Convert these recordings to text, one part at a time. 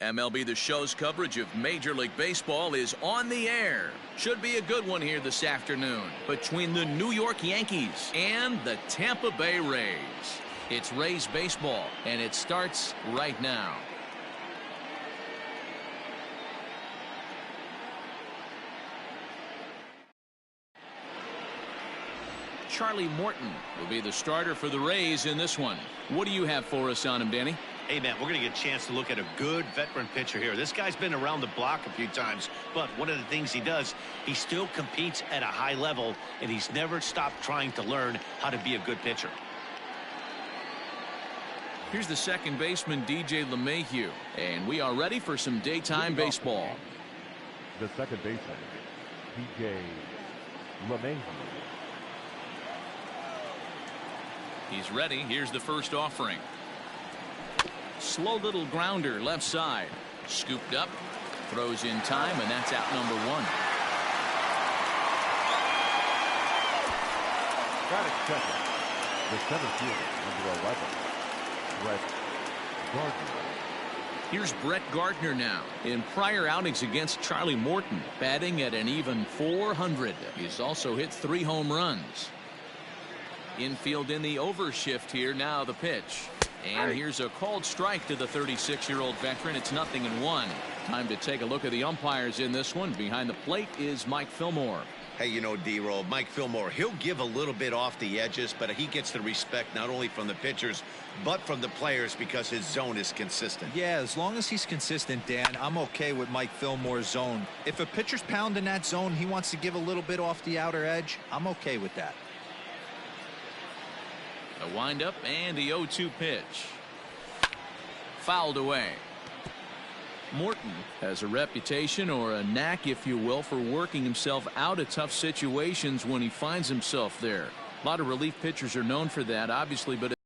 MLB The Show's coverage of Major League Baseball is on the air. Should be a good one here this afternoon between the New York Yankees and the Tampa Bay Rays. It's Rays baseball, and it starts right now. Charlie Morton will be the starter for the Rays in this one. What do you have for us on him, Danny? Hey, man, we're going to get a chance to look at a good veteran pitcher here. This guy's been around the block a few times, but one of the things he does, he still competes at a high level, and he's never stopped trying to learn how to be a good pitcher. Here's the second baseman, DJ LeMahieu, and we are ready for some daytime baseball. The second baseman, DJ LeMahieu. He's ready. Here's the first offering. Slow little grounder left side. Scooped up. Throws in time, and that's out number one. Batting second, the center fielder, number 11, Brett Gardner. Here's Brett Gardner now. In prior outings against Charlie Morton, batting at an even .400. He's also hit 3 home runs. Infield in the overshift here. Now the pitch. And here's a called strike to the 36-year-old veteran. It's 0-1. Time to take a look at the umpires in this one. Behind the plate is Mike Fillmore. Hey, you know, D-Roll, Mike Fillmore, he'll give a little bit off the edges, but he gets the respect not only from the pitchers, but from the players because his zone is consistent. Yeah, as long as he's consistent, Dan, I'm okay with Mike Fillmore's zone. If a pitcher's pounding that zone, he wants to give a little bit off the outer edge, I'm okay with that. A windup and the 0-2 pitch. Fouled away. Morton has a reputation, or a knack if you will, for working himself out of tough situations when he finds himself there. A lot of relief pitchers are known for that, obviously, but it's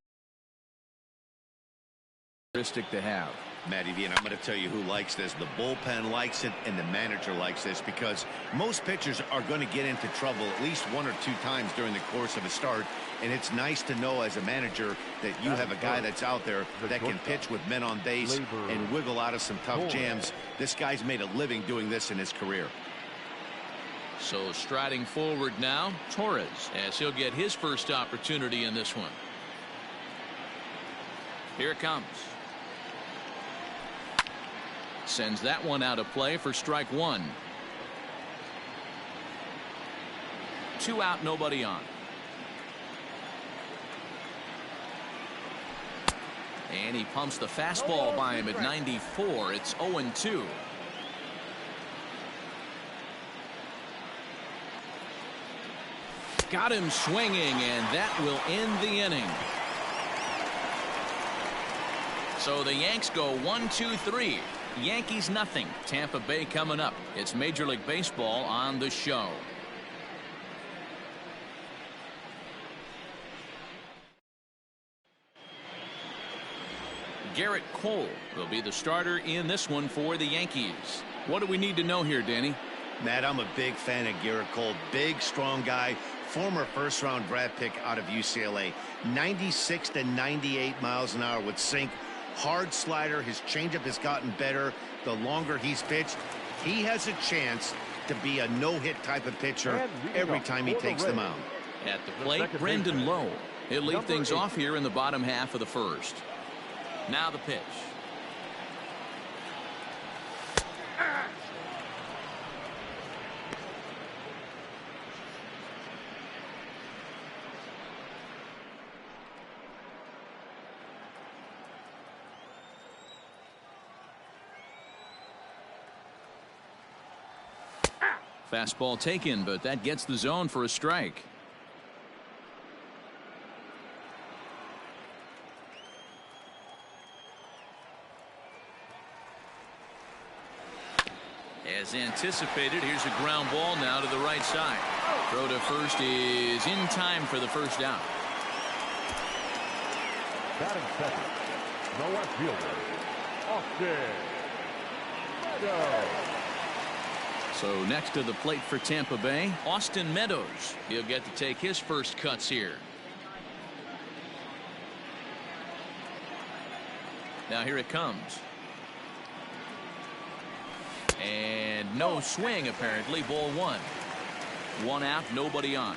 a characteristic to have. Matty V, and I'm going to tell you who likes this. The bullpen likes it, and the manager likes this, because most pitchers are going to get into trouble at least 1 or 2 times during the course of a start, and it's nice to know as a manager that you have a guy that's out there that can pitch with men on base and wiggle out of some tough jams. This guy's made a living doing this in his career. So striding forward now, Torres, as he'll get his first opportunity in this one. Here it comes. Sends that one out of play for strike one. 2 out, nobody on. And he pumps the fastball by him at 94. It's 0-2. Got him swinging, and that will end the inning. So the Yanks go 1-2-3. Yankees nothing. Tampa Bay coming up. It's Major League Baseball on the show. Garrett Cole will be the starter in this one for the Yankees. What do we need to know here, Danny? Matt, I'm a big fan of Garrett Cole. Big, strong guy. Former first-round draft pick out of UCLA. 96 to 98 miles an hour with sink. Hard slider. His changeup has gotten better the longer he's pitched. He has a chance to be a no-hit type of pitcher every time he takes the mound. At the plate, Brendan Lowe. He'll lead things off here in the bottom half of the first. Now the pitch. Fastball taken, but that gets the zone for a strike. As anticipated, here's a ground ball now to the right side. Throw to first is in time for the first out. Batting second, the left fielder, Austin Meadows. So next to the plate for Tampa Bay, Austin Meadows. He'll get to take his first cuts here. Now here it comes. And no swing, apparently. Ball one. One out, nobody on.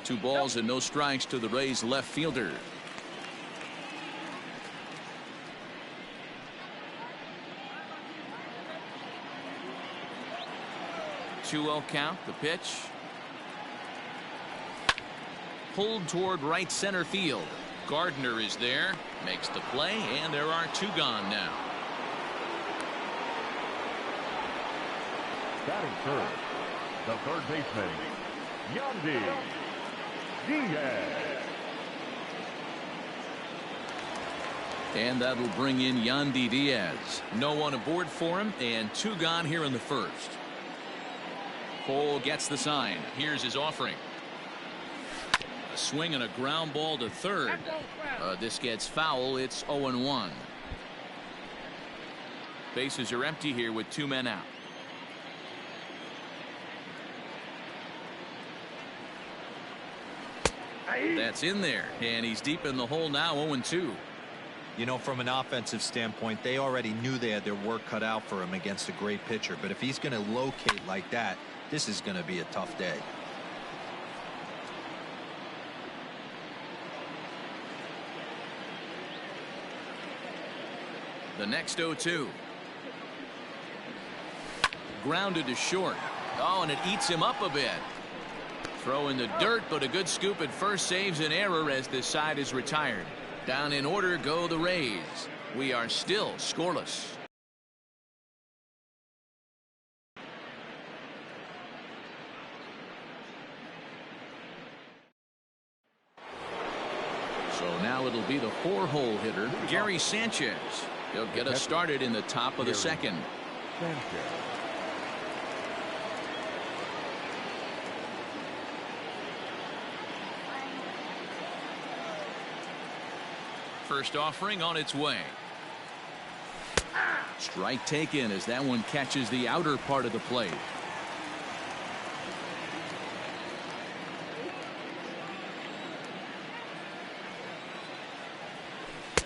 Two balls and no strikes to the Rays left fielder. 2-0 count. The pitch. Pulled toward right center field. Gardner is there. Makes the play, and there are two gone now. Batting third, the third baseman, Yandy Diaz. And that'll bring in Yandy Diaz. No one aboard for him, and two gone here in the first. Cole gets the sign. Here's his offering. A swing and a ground ball to third. This gets foul. It's 0-1. Bases are empty here with two men out. That's in there, and he's deep in the hole now. 0-2. You know, from an offensive standpoint, they already knew they had their work cut out for him against a great pitcher. But if he's going to locate like that, this is going to be a tough day. The next 0-2. Grounded to short. Oh, and it eats him up a bit. Throw in the dirt, but a good scoop at first saves an error as this side is retired. Down in order go the Rays. We are still scoreless. So now it'll be the four-hole hitter, Gary Sanchez. He'll get us started in the top of the second. Sanchez. First offering on its way. Strike taken as that one catches the outer part of the plate.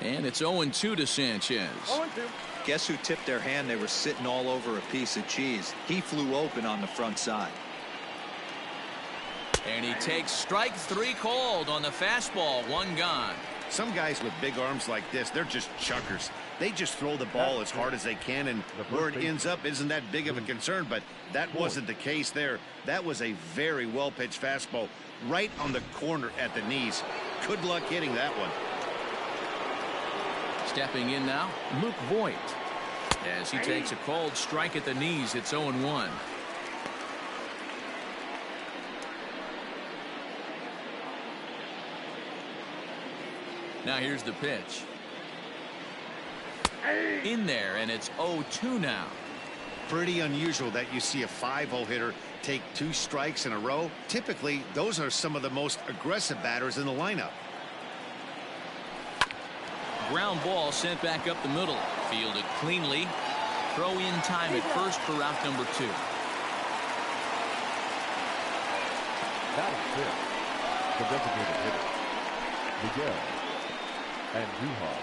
And it's 0-2 to Sanchez. 0-2. Guess who tipped their hand? They were sitting all over a piece of cheese. He flew open on the front side. And he takes strike three called on the fastball. One gone. Some guys with big arms like this, they're just chuckers. They just throw the ball as hard as they can, and where it ends up isn't that big of a concern, but that wasn't the case there. That was a very well-pitched fastball right on the corner at the knees. Good luck hitting that one. Stepping in now, Luke Voigt. As he takes a called strike at the knees, it's 0-1. Now here's the pitch. In there, and it's 0-2 now. Pretty unusual that you see a 5-hole hitter take two strikes in a row. Typically, those are some of the most aggressive batters in the lineup. Ground ball sent back up the middle. Fielded cleanly. Throw in time at first for route number 2. Batting fifth, the designated hitter, Miguel Andujar.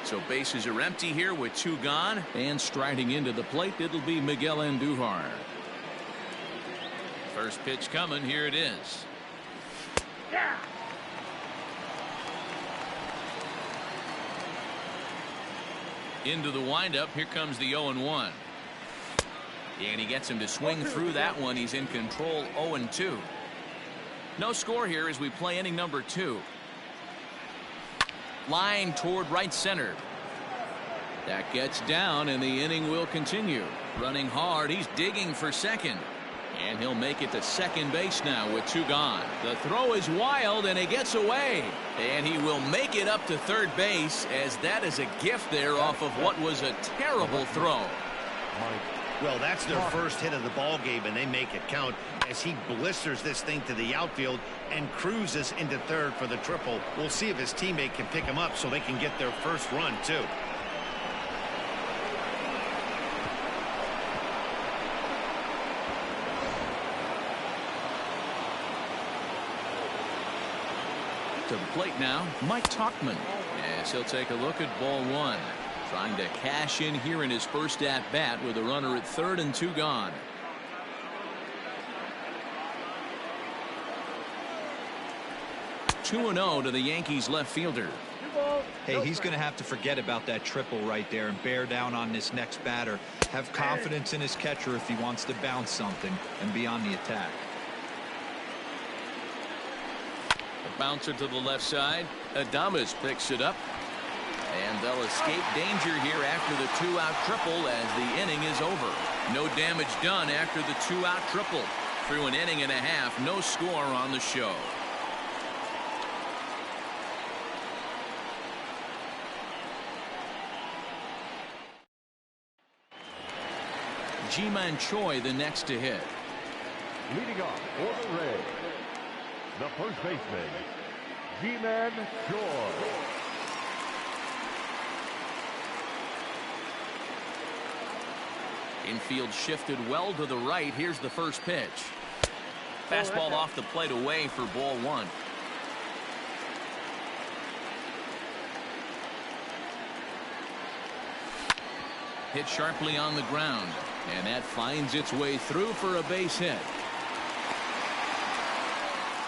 So bases are empty here with two gone, and striding into the plate, it'll be Miguel Andujar. First pitch coming. Here it is. Yeah. Into the windup. Here comes the 0-1. And he gets him to swing through that one. He's in control. 0-2. No score here as we play inning number 2. Line toward right center. That gets down, and the inning will continue. Running hard. He's digging for second. And he'll make it to second base now with two gone. The throw is wild, and it gets away. And he will make it up to third base, as that is a gift there off of what was a terrible throw. Well, that's their first hit of the ball game, and they make it count as he blisters this thing to the outfield and cruises into third for the triple. We'll see if his teammate can pick him up so they can get their first run, too. To the plate now, Mike Tauchman. As he'll take a look at ball one. Trying to cash in here in his first at bat with a runner at third and 2 gone. Two and 0 to the Yankees left fielder. Hey, he's going to have to forget about that triple right there and bear down on this next batter. Have confidence in his catcher if he wants to bounce something and be on the attack. A bouncer to the left side. Adames picks it up. And they'll escape danger here after the 2-out triple as the inning is over. No damage done after the 2-out triple. Through an inning and a half, no score on the show. Ji-Man Choi the next to hit. Leading off for the Rays, the first baseman, Ji-Man Choi. Infield shifted well to the right. Here's the first pitch. Fastball off the plate away for ball one. Hit sharply on the ground, and that finds its way through for a base hit.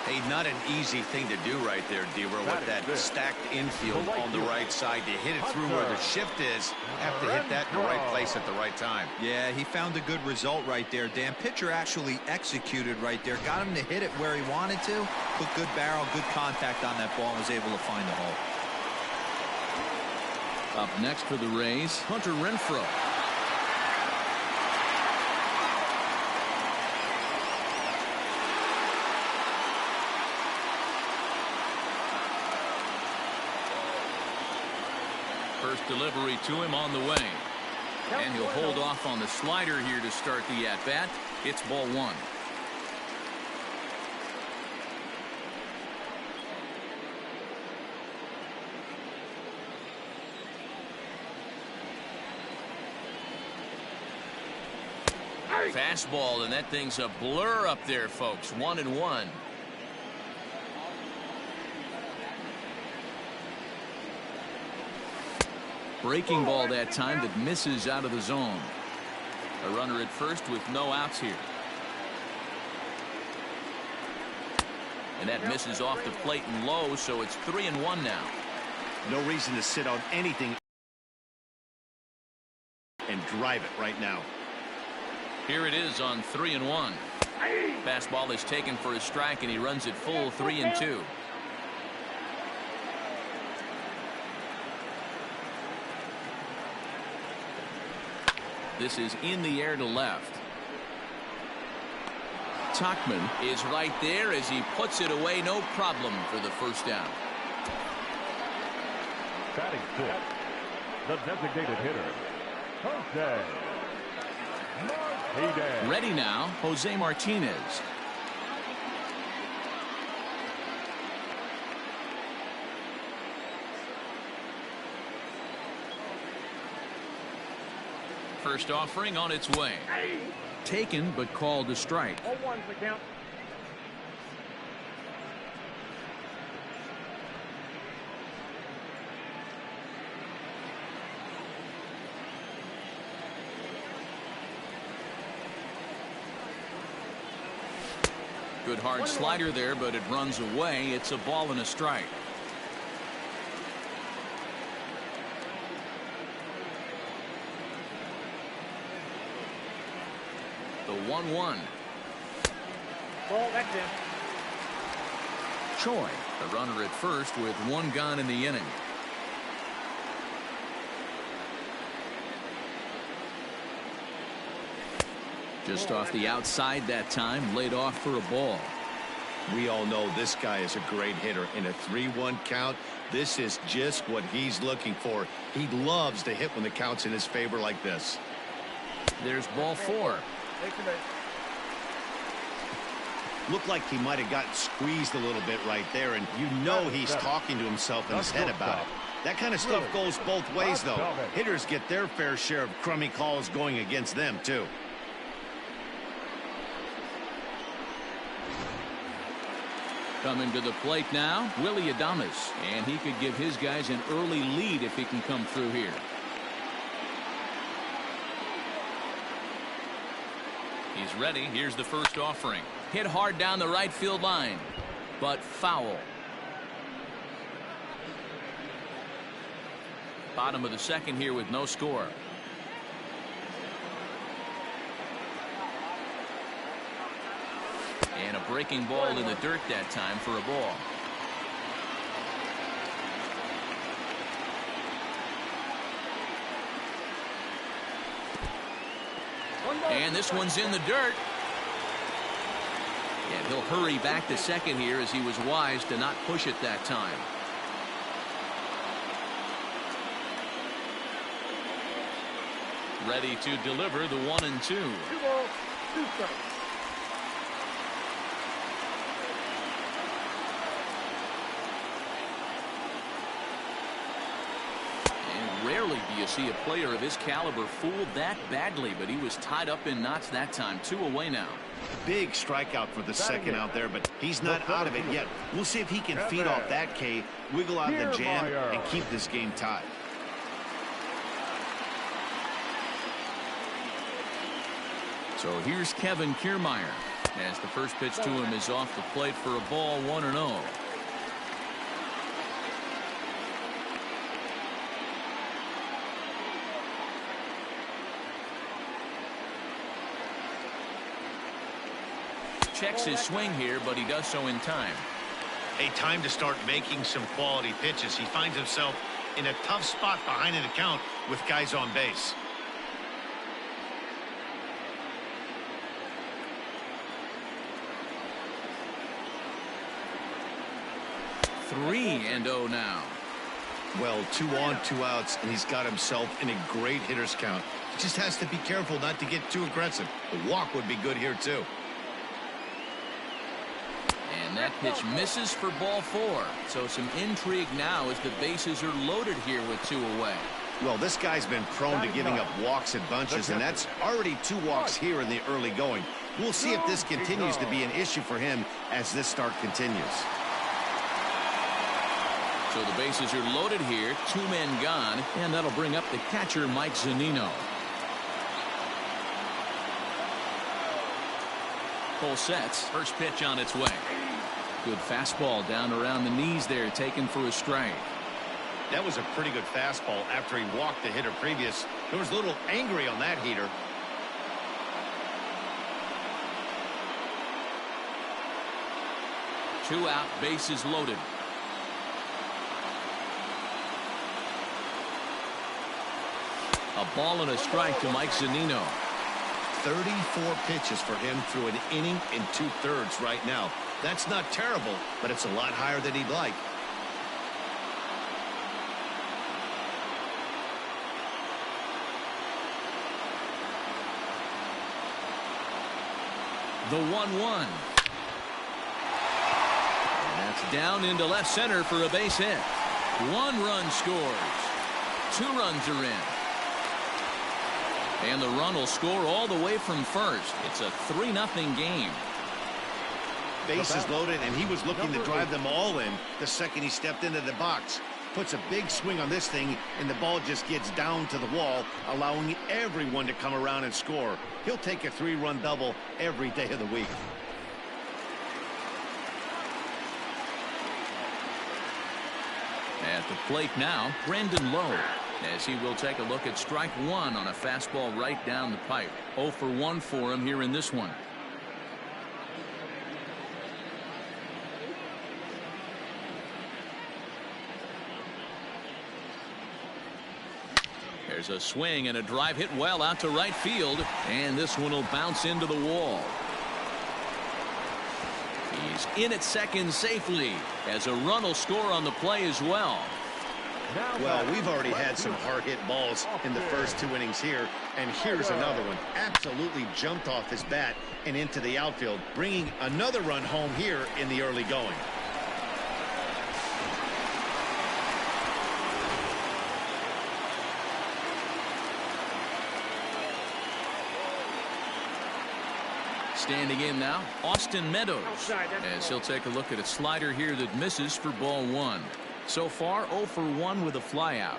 Hey, not an easy thing to do right there, D-Row, with that stacked infield on the right side. To hit it through where the shift is, have to hit that in the right place at the right time. Yeah, he found a good result right there, Dan. Pitcher actually executed right there. Got him to hit it where he wanted to. Put good barrel, good contact on that ball, and was able to find the hole. Up next for the Rays, Hunter Renfroe. First delivery to him on the way. And he'll hold off on the slider here to start the at-bat. It's ball one. Fastball, and that thing's a blur up there, folks. 1-1. Breaking ball that time that misses out of the zone. A runner at first with no outs here. And that misses off the plate and low, so it's 3-1 now. No reason to sit on anything and drive it right now. Here it is on 3-1. Fastball is taken for a strike, and he runs it full 3-2. This is in the air to left. Tauchman is right there as he puts it away. No problem for the first down. Batting fifth, the designated hitter, Jose Martinez. Ready now, Jose Martinez. First offering on its way. Taken but called a strike. 0-1's the count. Good hard slider there, but it runs away. It's a ball and a strike. The 1-1. Ball, that's in. Choi, the runner at first with one gone in the inning. Just off the outside that time, laid off for a ball. We all know this guy is a great hitter. In a 3-1 count, this is just what he's looking for. He loves to hit when the count's in his favor like this. There's ball four. Looked like he might have gotten squeezed a little bit right there, and you know he's talking to himself in his head about it. That kind of stuff goes both ways, though. Hitters get their fair share of crummy calls going against them, too. Coming to the plate now, Willie Adames, and he could give his guys an early lead if he can come through here. He's ready. Here's the first offering. Hit hard down the right field line, but foul. Bottom of the second here with no score. And a breaking ball in the dirt that time for a ball. And this one's in the dirt. And he'll hurry back to second here as he was wise to not push it that time. Ready to deliver the 1-2. 2 balls, 2 strikes. Rarely do you see a player of his caliber fooled that badly, but he was tied up in knots that time. 2 away now. Big strikeout for the second out there, but he's not out of it yet. We'll see if he can feed off that K, wiggle out the jam, and keep this game tied. So here's Kevin Kiermaier as the first pitch to him is off the plate for a ball, 1-0. Checks his swing here, but he does so in time. A time to start making some quality pitches. He finds himself in a tough spot behind an account with guys on base. Three and 0 now. Well, 2 on, 2 outs, and he's got himself in a great hitter's count. He just has to be careful not to get too aggressive. A walk would be good here, too. And that pitch misses for ball 4. So some intrigue now as the bases are loaded here with 2 away. Well, this guy's been prone to giving up walks in bunches, and that's already 2 walks here in the early going. We'll see if this continues to be an issue for him as this start continues. So the bases are loaded here, 2 men gone, and that'll bring up the catcher, Mike Zunino. Full sets. First pitch on its way. Good fastball down around the knees there, taken for a strike. That was a pretty good fastball after he walked the hitter previous. There was a little angry on that heater. Two out, bases loaded. A ball and a strike to Mike Zunino. 34 pitches for him through an inning and 2/3 right now. That's not terrible, but it's a lot higher than he'd like. The 1-1. And that's down into left center for a base hit. 1 run scores. 2 runs are in. And the run will score all the way from first. It's a 3-0 game. Bases loaded, and he was looking to drive them all in the second he stepped into the box. Puts a big swing on this thing, and the ball just gets down to the wall, allowing everyone to come around and score. He'll take a 3-run double every day of the week. At the plate now, Brandon Lowe, as he will take a look at strike 1 on a fastball right down the pipe. 0 for 1 for him here in this one. There's a swing and a drive hit well out to right field, and this one will bounce into the wall. He's in at second safely as a run will score on the play as well. Well, we've already had some hard-hit balls in the first 2 innings here, and here's another one. Absolutely jumped off his bat and into the outfield, bringing another run home here in the early going. Standing in now, Austin Meadows, Outside, that's as ball. he'll take a look at a slider here that misses for ball one. So far 0 for 1 with a flyout.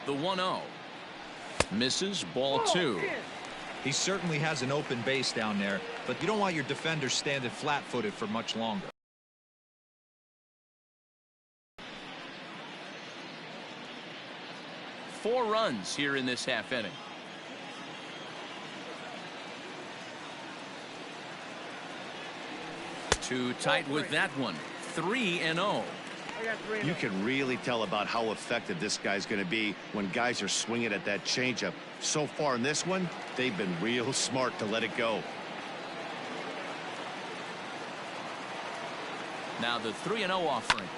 The 1-0 misses, ball 2. He certainly has an open base down there, but you don't want your defenders standing flat-footed for much longer. Four runs here in this half inning. Too tight with that one. 3-0. I got 3. You can really tell about how effective this guy's going to be when guys are swinging at that changeup. So far in this one, they've been real smart to let it go. Now the 3-0 offering.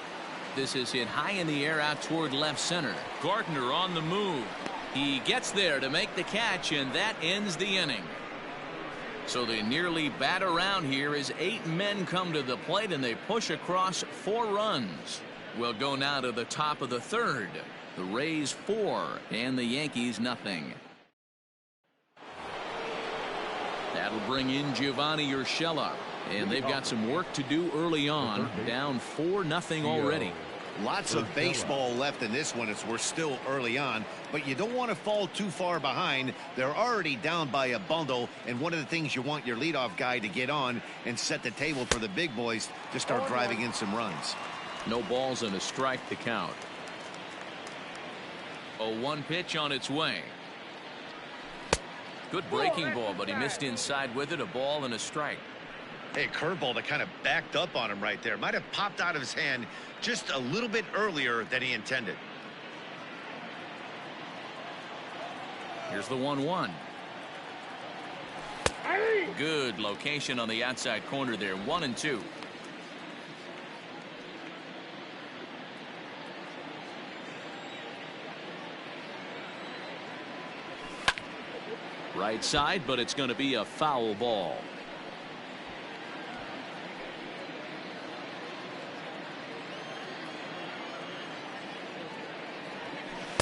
This is hit high in the air out toward left center. Gardner on the move. He gets there to make the catch, and that ends the inning. So they nearly bat around here as 8 men come to the plate, and they push across 4 runs. We'll go now to the top of the third. The Rays 4 and the Yankees nothing. That'll bring in Giovanni Urshela. And they've got some work to do early on. Down 4-0 already. Lots of baseball left in this one as we're still early on, but you don't want to fall too far behind. They're already down by a bundle, and one of the things you want your leadoff guy to get on and set the table for the big boys to start driving in some runs. No balls and a strike to count. A 1 pitch on its way. Good breaking ball, but he missed inside with it. A ball and a strike. Hey, curveball that kind of backed up on him right there. Might have popped out of his hand just a little bit earlier than he intended. Here's the 1-1. Good location on the outside corner there. 1-2. Right side, but it's going to be a foul ball.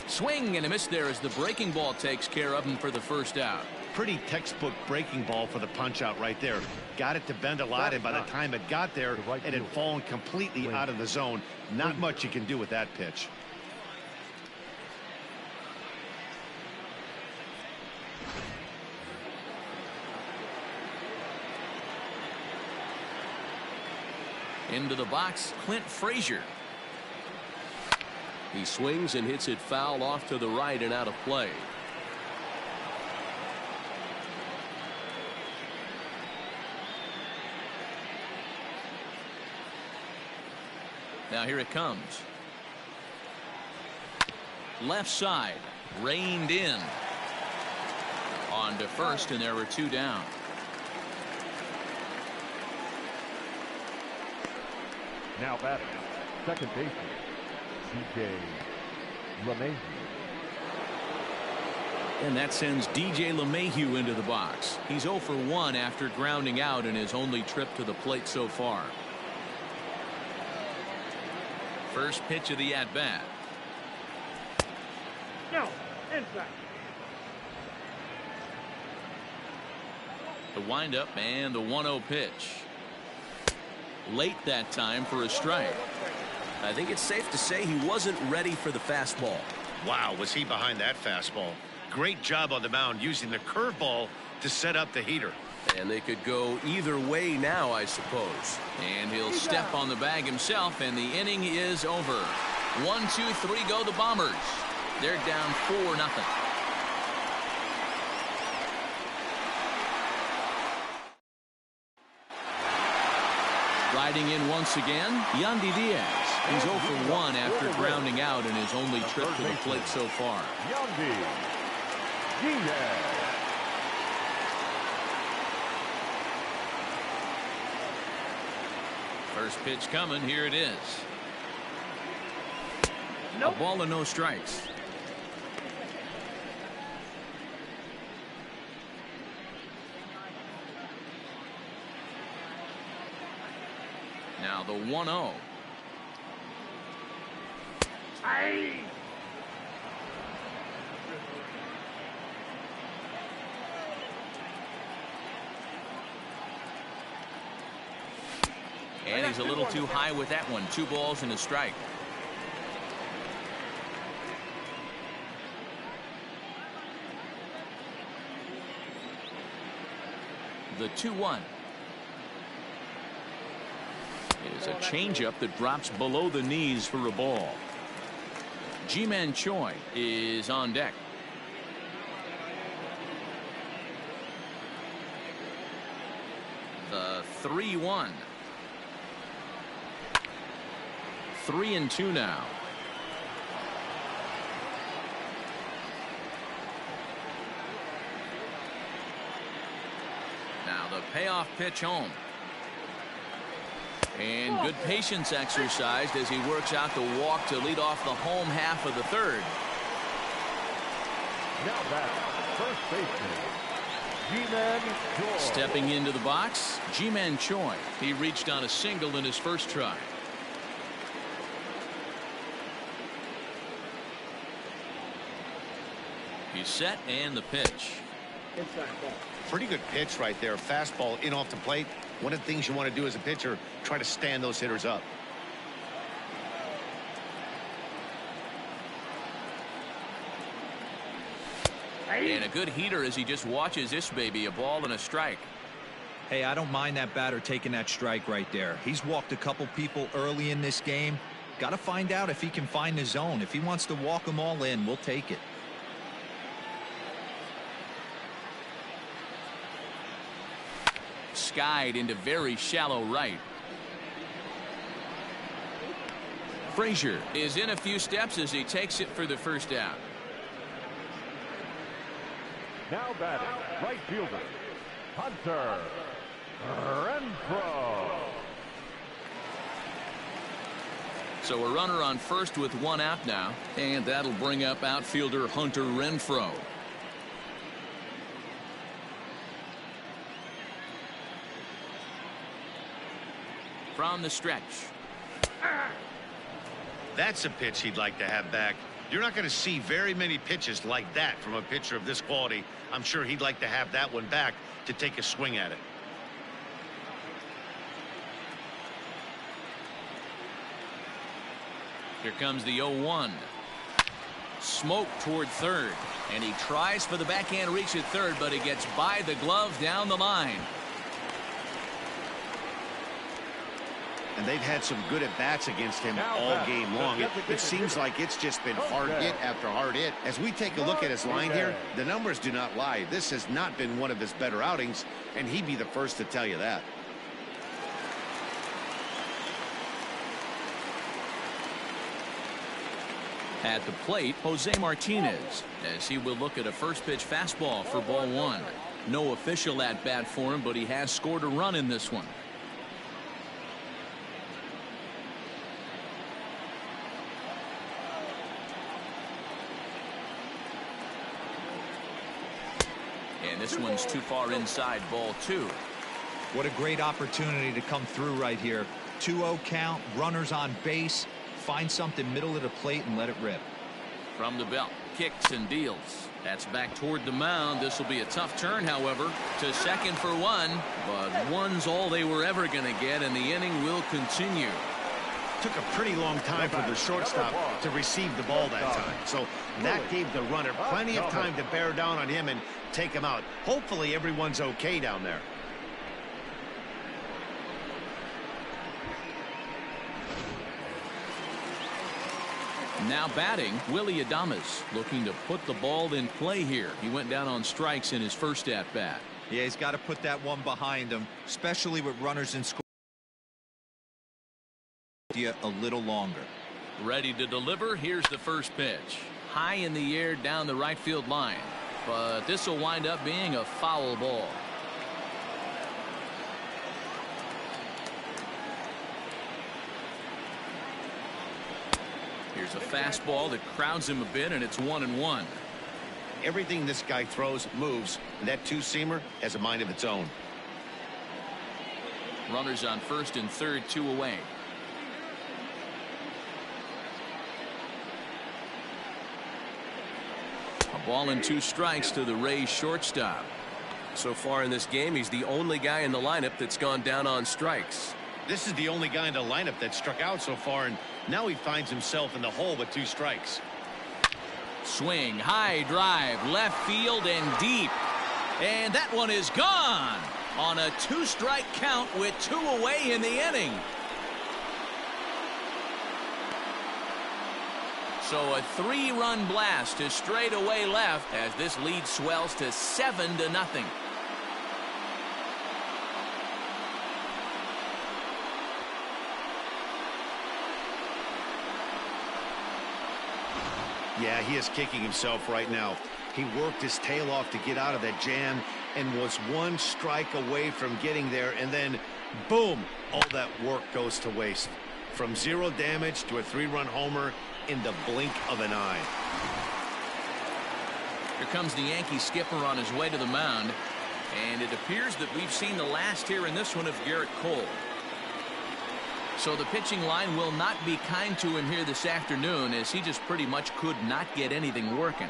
Swing and a miss there as the breaking ball takes care of him for the first out. Pretty textbook breaking ball for the punch out right there. Got it to bend a lot, and by the time it got there, it had fallen completely out of the zone. Not much you can do with that pitch. Into the box, Clint Frazier. He swings and hits it foul off to the right and out of play. Now here it comes. Left side, reined in. On to first, and there were 2 down. Now batting, second baseman, DJ LeMahieu. And that sends DJ LeMahieu into the box. He's 0 for 1 after grounding out in his only trip to the plate so far. First pitch of the at-bat. No, inside. The windup and the 1-0 pitch. Late that time for a strike. I think it's safe to say he wasn't ready for the fastball. Wow, was he behind that fastball. Great job on the mound using the curveball to set up the heater. And they could go either way now, I suppose. And he'll step on the bag himself, and the inning is over. 1, 2, 3 go the Bombers. They're down 4-0. Riding in once again, Yandy Diaz. He's 0 for 1 after grounding out in his only trip to the plate so far. Yandy Diaz. First pitch coming. Here it is. Nope. A ball and no strikes. Now the 1-0. And he's a little too high with that one. 2 balls and a strike. The 2-1 is a changeup that drops below the knees for a ball. Ji-Man Choi is on deck. The 3-1. 3-2 now. Now the payoff pitch home. And good patience exercised as he works out the walk to lead off the home half of the third. Now back, first baseman, Ji-Man Choi. Stepping into the box, Ji-Man Choi. He reached on a single in his first try. He's set and the pitch. Inside ball. Pretty good pitch right there. Fastball in off the plate. One of the things you want to do as a pitcher, try to stand those hitters up. And a good heater as he just watches this baby. A ball and a strike. Hey, I don't mind that batter taking that strike right there. He's walked a couple people early in this game. Got to find out if he can find the zone. If he wants to walk them all in, we'll take it. Skied into very shallow right. Frazier is in a few steps as he takes it for the first out. Now batting, right fielder, Hunter Renfroe. So a runner on first with 1 out now, and that'll bring up outfielder Hunter Renfroe. From the stretch. That's a pitch he'd like to have back. You're not going to see very many pitches like that from a pitcher of this quality. I'm sure he'd like to have that one back to take a swing at it. Here comes the 0-1. Smoke toward third, and he tries for the backhand reach at third, but he gets by the glove down the line. And they've had some good at-bats against him all game long. It seems like it's just been hard hit after hard hit. As we take a look at his line here, the numbers do not lie. This has not been one of his better outings, and he'd be the first to tell you that. At the plate, Jose Martinez, as he will look at a first pitch fastball for ball 1. No official at bat for him, but he has scored a run in this one. And this one's too far inside, ball 2. What a great opportunity to come through right here. 2-0 count, runners on base. Find something middle of the plate and let it rip. From the belt, kicks and deals. That's back toward the mound. This will be a tough turn, however, to second for 1. But 1's all they were ever going to get, and the inning will continue. Took a pretty long time for the shortstop to receive the ball that time. So that gave the runner plenty of time to bear down on him and take him out. Hopefully everyone's okay down there. Now batting, Willie Adames, looking to put the ball in play here. He went down on strikes in his first at-bat. Yeah, he's got to put that one behind him, especially with runners in score. A little longer. Ready to deliver. Here's the first pitch. High in the air down the right field line. But this will wind up being a foul ball. Here's a fastball that crowds him a bit, and it's 1-1. Everything this guy throws moves, and that two-seamer has a mind of its own. Runners on first and third, 2 away. A ball and 2 strikes to the Rays shortstop. So far in this game, he's the only guy in the lineup that's gone down on strikes. This is the only guy in the lineup that struck out so far, and now he finds himself in the hole with 2 strikes. Swing, high drive, left field and deep. And that one is gone on a 2-strike count with 2 away in the inning. So a 3-run blast to straightaway left as this lead swells to 7-0. Yeah, he is kicking himself right now. He worked his tail off to get out of that jam and was 1 strike away from getting there, and then boom, all that work goes to waste. From 0 damage to a 3-run homer in the blink of an eye. Here comes the Yankee skipper on his way to the mound, and it appears that we've seen the last here in this one of Garrett Cole. So the pitching line will not be kind to him here this afternoon, as he just pretty much could not get anything working.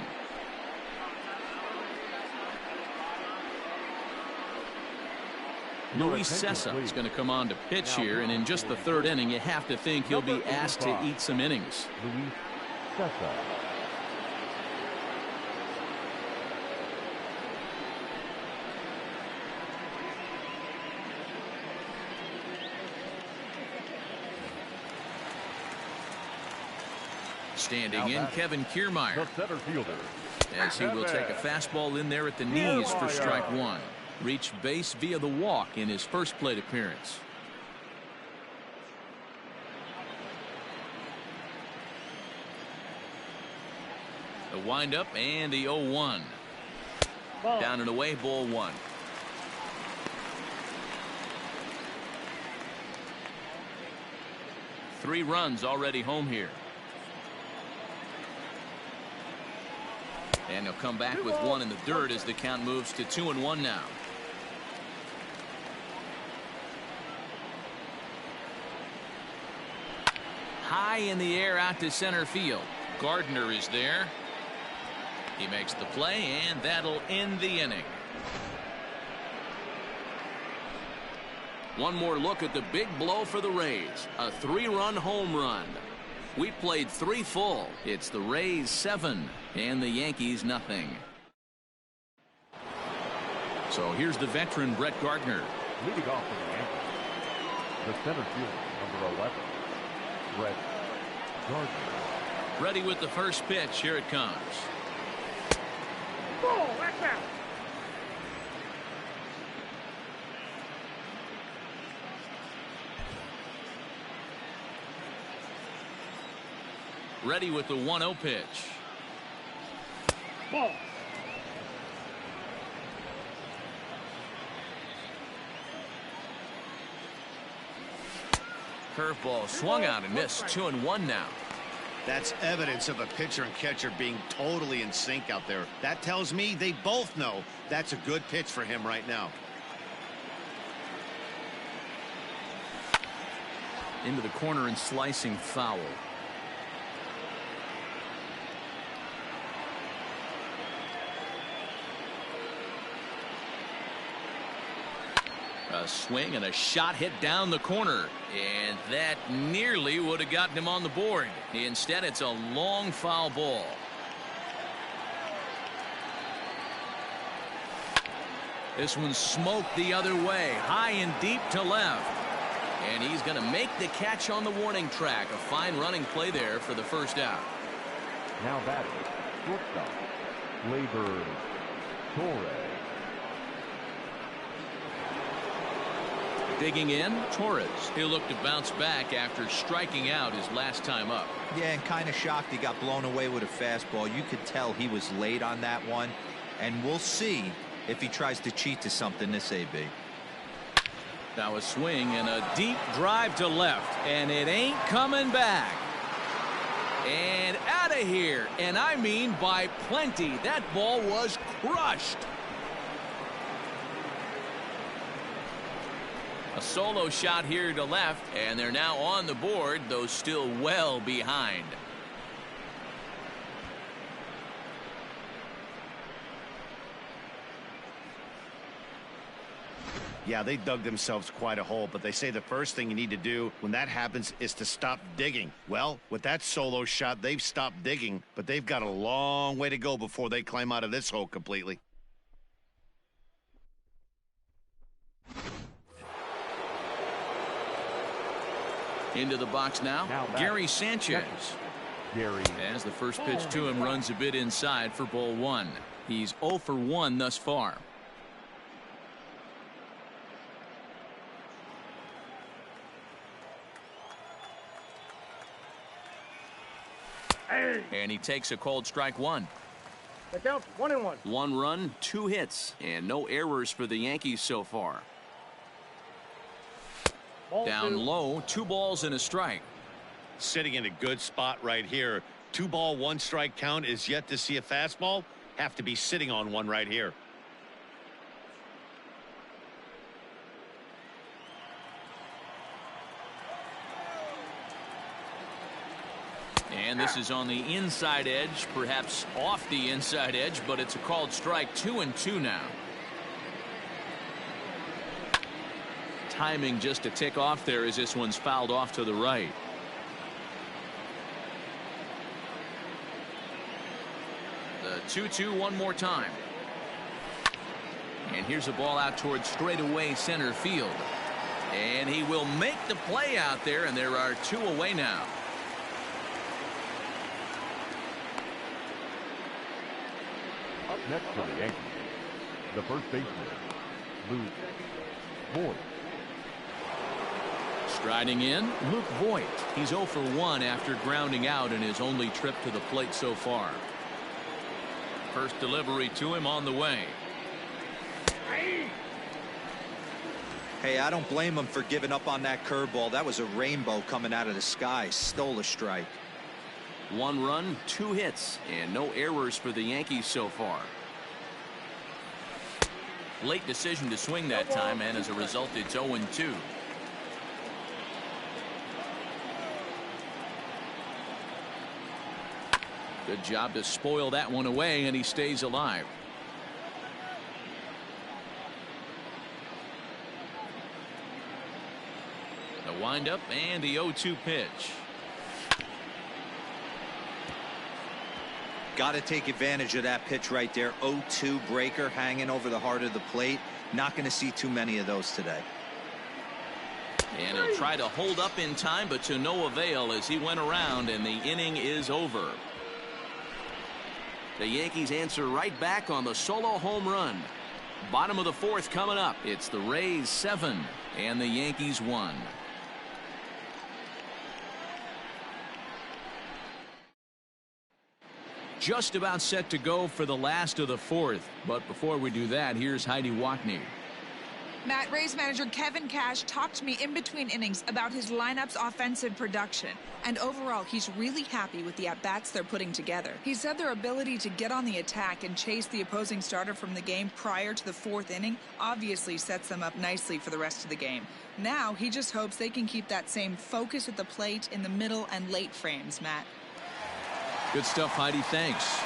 Luis Cessa is going to come on to pitch here, and in just the 3rd inning, you have to think he'll be asked to eat some innings. Luis Cessa. Standing in, Kevin Kiermaier, The center fielder. as he will take a fastball in there at the knees for strike 1. Reached base via the walk in his first plate appearance. The windup and the 0-1. Down and away, ball 1. Three runs already home here. And he'll come back with 1 in the dirt as the count moves to 2-1 now. High in the air out to center field. Gardner is there. He makes the play, and that'll end the inning. One more look at the big blow for the Rays. A 3-run home run. We played 3 full. It's the Rays 7 and the Yankees nothing. So here's the veteran Brett Gardner. Leading off for the Yankees, the center fielder, number 11, Brett Gardner. Ready with the first pitch. Here it comes. Ball, that's out. Ready with the 1-0 pitch. Ball. Curveball swung out and missed. 2-1 now. That's evidence of a pitcher and catcher being totally in sync out there. That tells me they both know that's a good pitch for him right now. Into the corner and slicing foul. A swing and a shot hit down the corner, and that nearly would have gotten him on the board. Instead, it's a long foul ball. This one smoked the other way, high and deep to left, and he's going to make the catch on the warning track. A fine running play there for the first out. Now batting, shortstop, Labor Torres. Digging in, Torres. He'll look to bounce back after striking out his last time up. Yeah, and kind of shocked he got blown away with a fastball. You could tell he was late on that one, and we'll see if he tries to cheat to something this AB. Now a swing and a deep drive to left, and it ain't coming back. And out of here, and I mean by plenty. That ball was crushed. A solo shot here to left, and they're now on the board, though still well behind. Yeah, they dug themselves quite a hole, but they say the first thing you need to do when that happens is to stop digging. Well, with that solo shot, they've stopped digging, but they've got a long way to go before they climb out of this hole completely. Into the box now Gary Sanchez. Gary. As the first pitch to him runs a bit inside for ball one. He's 0 for 1 thus far. And he takes a cold strike one. The count 1-1. 1 run, 2 hits, and no errors for the Yankees so far. Ball Down 2. low, 2 balls and a strike. Sitting in a good spot right here. 2 ball, 1 strike count is yet to see a fastball. Have to be sitting on one right here. And this is on the inside edge, perhaps off the inside edge, but it's a called strike. 2-2 now. Timing just a tick off there as this one's fouled off to the right. The 2-2 one more time. And here's a ball out towards straightaway center field. And he will make the play out there, and there are 2 away now. Up next for the Yankees, the first baseman, Luke Voigt. Striding in, Luke Voigt. He's 0 for 1 after grounding out in his only trip to the plate so far. First delivery to him on the way. Hey, I don't blame him for giving up on that curveball. That was a rainbow coming out of the sky. Stole a strike. 1 run, 2 hits, and no errors for the Yankees so far. Late decision to swing that time, and as a result, it's 0-2. Good job to spoil that one away, and he stays alive. The windup and the 0-2 pitch. Got to take advantage of that pitch right there. 0-2 breaker hanging over the heart of the plate. Not going to see too many of those today. And he'll try to hold up in time, but to no avail as he went around, and the inning is over. The Yankees answer right back on the solo home run. Bottom of the 4th coming up. It's the Rays 7 and the Yankees 1. Just about set to go for the last of the 4th. But before we do that, here's Heidi Wackney. Matt, Rays manager Kevin Cash talked to me in between innings about his lineup's offensive production. And overall, he's really happy with the at-bats they're putting together. He said their ability to get on the attack and chase the opposing starter from the game prior to the 4th inning obviously sets them up nicely for the rest of the game. Now, he just hopes they can keep that same focus at the plate in the middle and late frames, Matt. Good stuff, Heidi. Thanks.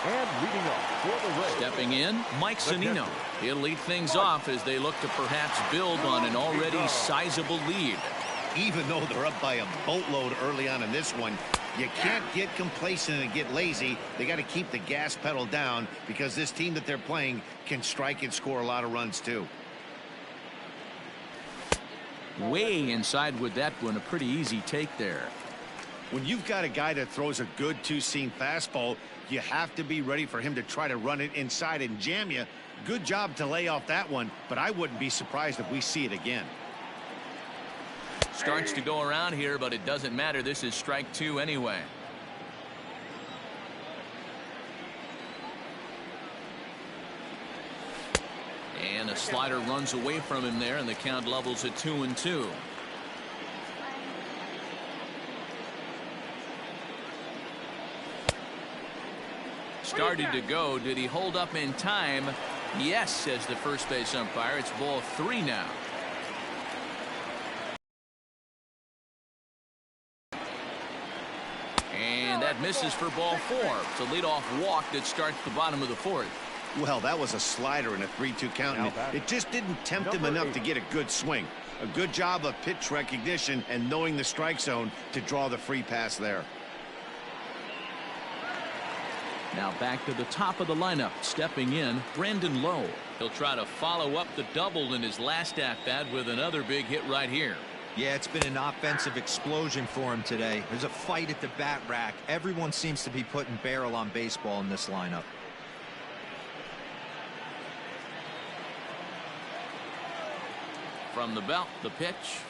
And leading off for the Rays. Stepping in, Mike Zunino. He'll lead things off as they look to perhaps build on an already sizable lead. Even though they're up by a boatload early on in this one, you can't get complacent and get lazy. They got to keep the gas pedal down because this team that they're playing can strike and score a lot of runs too. Way inside with that one. A pretty easy take there. When you've got a guy that throws a good 2-seam fastball, you have to be ready for him to try to run it inside and jam you. Good job to lay off that one, but I wouldn't be surprised if we see it again. Starts to go around here, but it doesn't matter. This is strike 2 anyway. And a slider runs away from him there, and the count levels at 2-2. Started to go. Did he hold up in time? Yes, says the first base umpire. It's ball 3 now. And that misses for ball 4. It's a leadoff walk that starts the bottom of the 4th. Well, that was a slider in a 3-2 count, and it just didn't tempt him enough to get a good swing. A good job of pitch recognition and knowing the strike zone to draw the free pass there. Now back to the top of the lineup. Stepping in, Brandon Lowe. He'll try to follow up the double in his last at-bat with another big hit right here. Yeah, it's been an offensive explosion for him today. There's a fight at the bat rack. Everyone seems to be putting barrel on baseball in this lineup. From the belt, the pitch.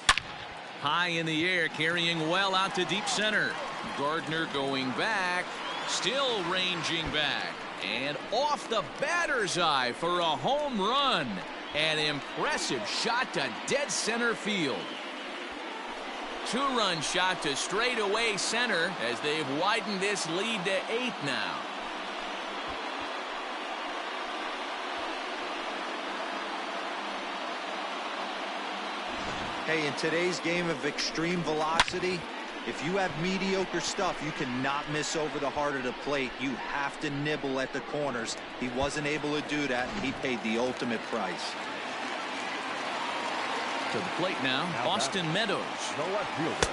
High in the air, carrying well out to deep center. Gardner going back, still ranging back. And off the batter's eye for a home run. An impressive shot to dead center field. Two-run shot to straightaway center as they've widened this lead to 8 now. Hey, in today's game of extreme velocity, if you have mediocre stuff, you cannot miss over the heart of the plate. You have to nibble at the corners. He wasn't able to do that, and he paid the ultimate price. To the plate now, Austin Meadows.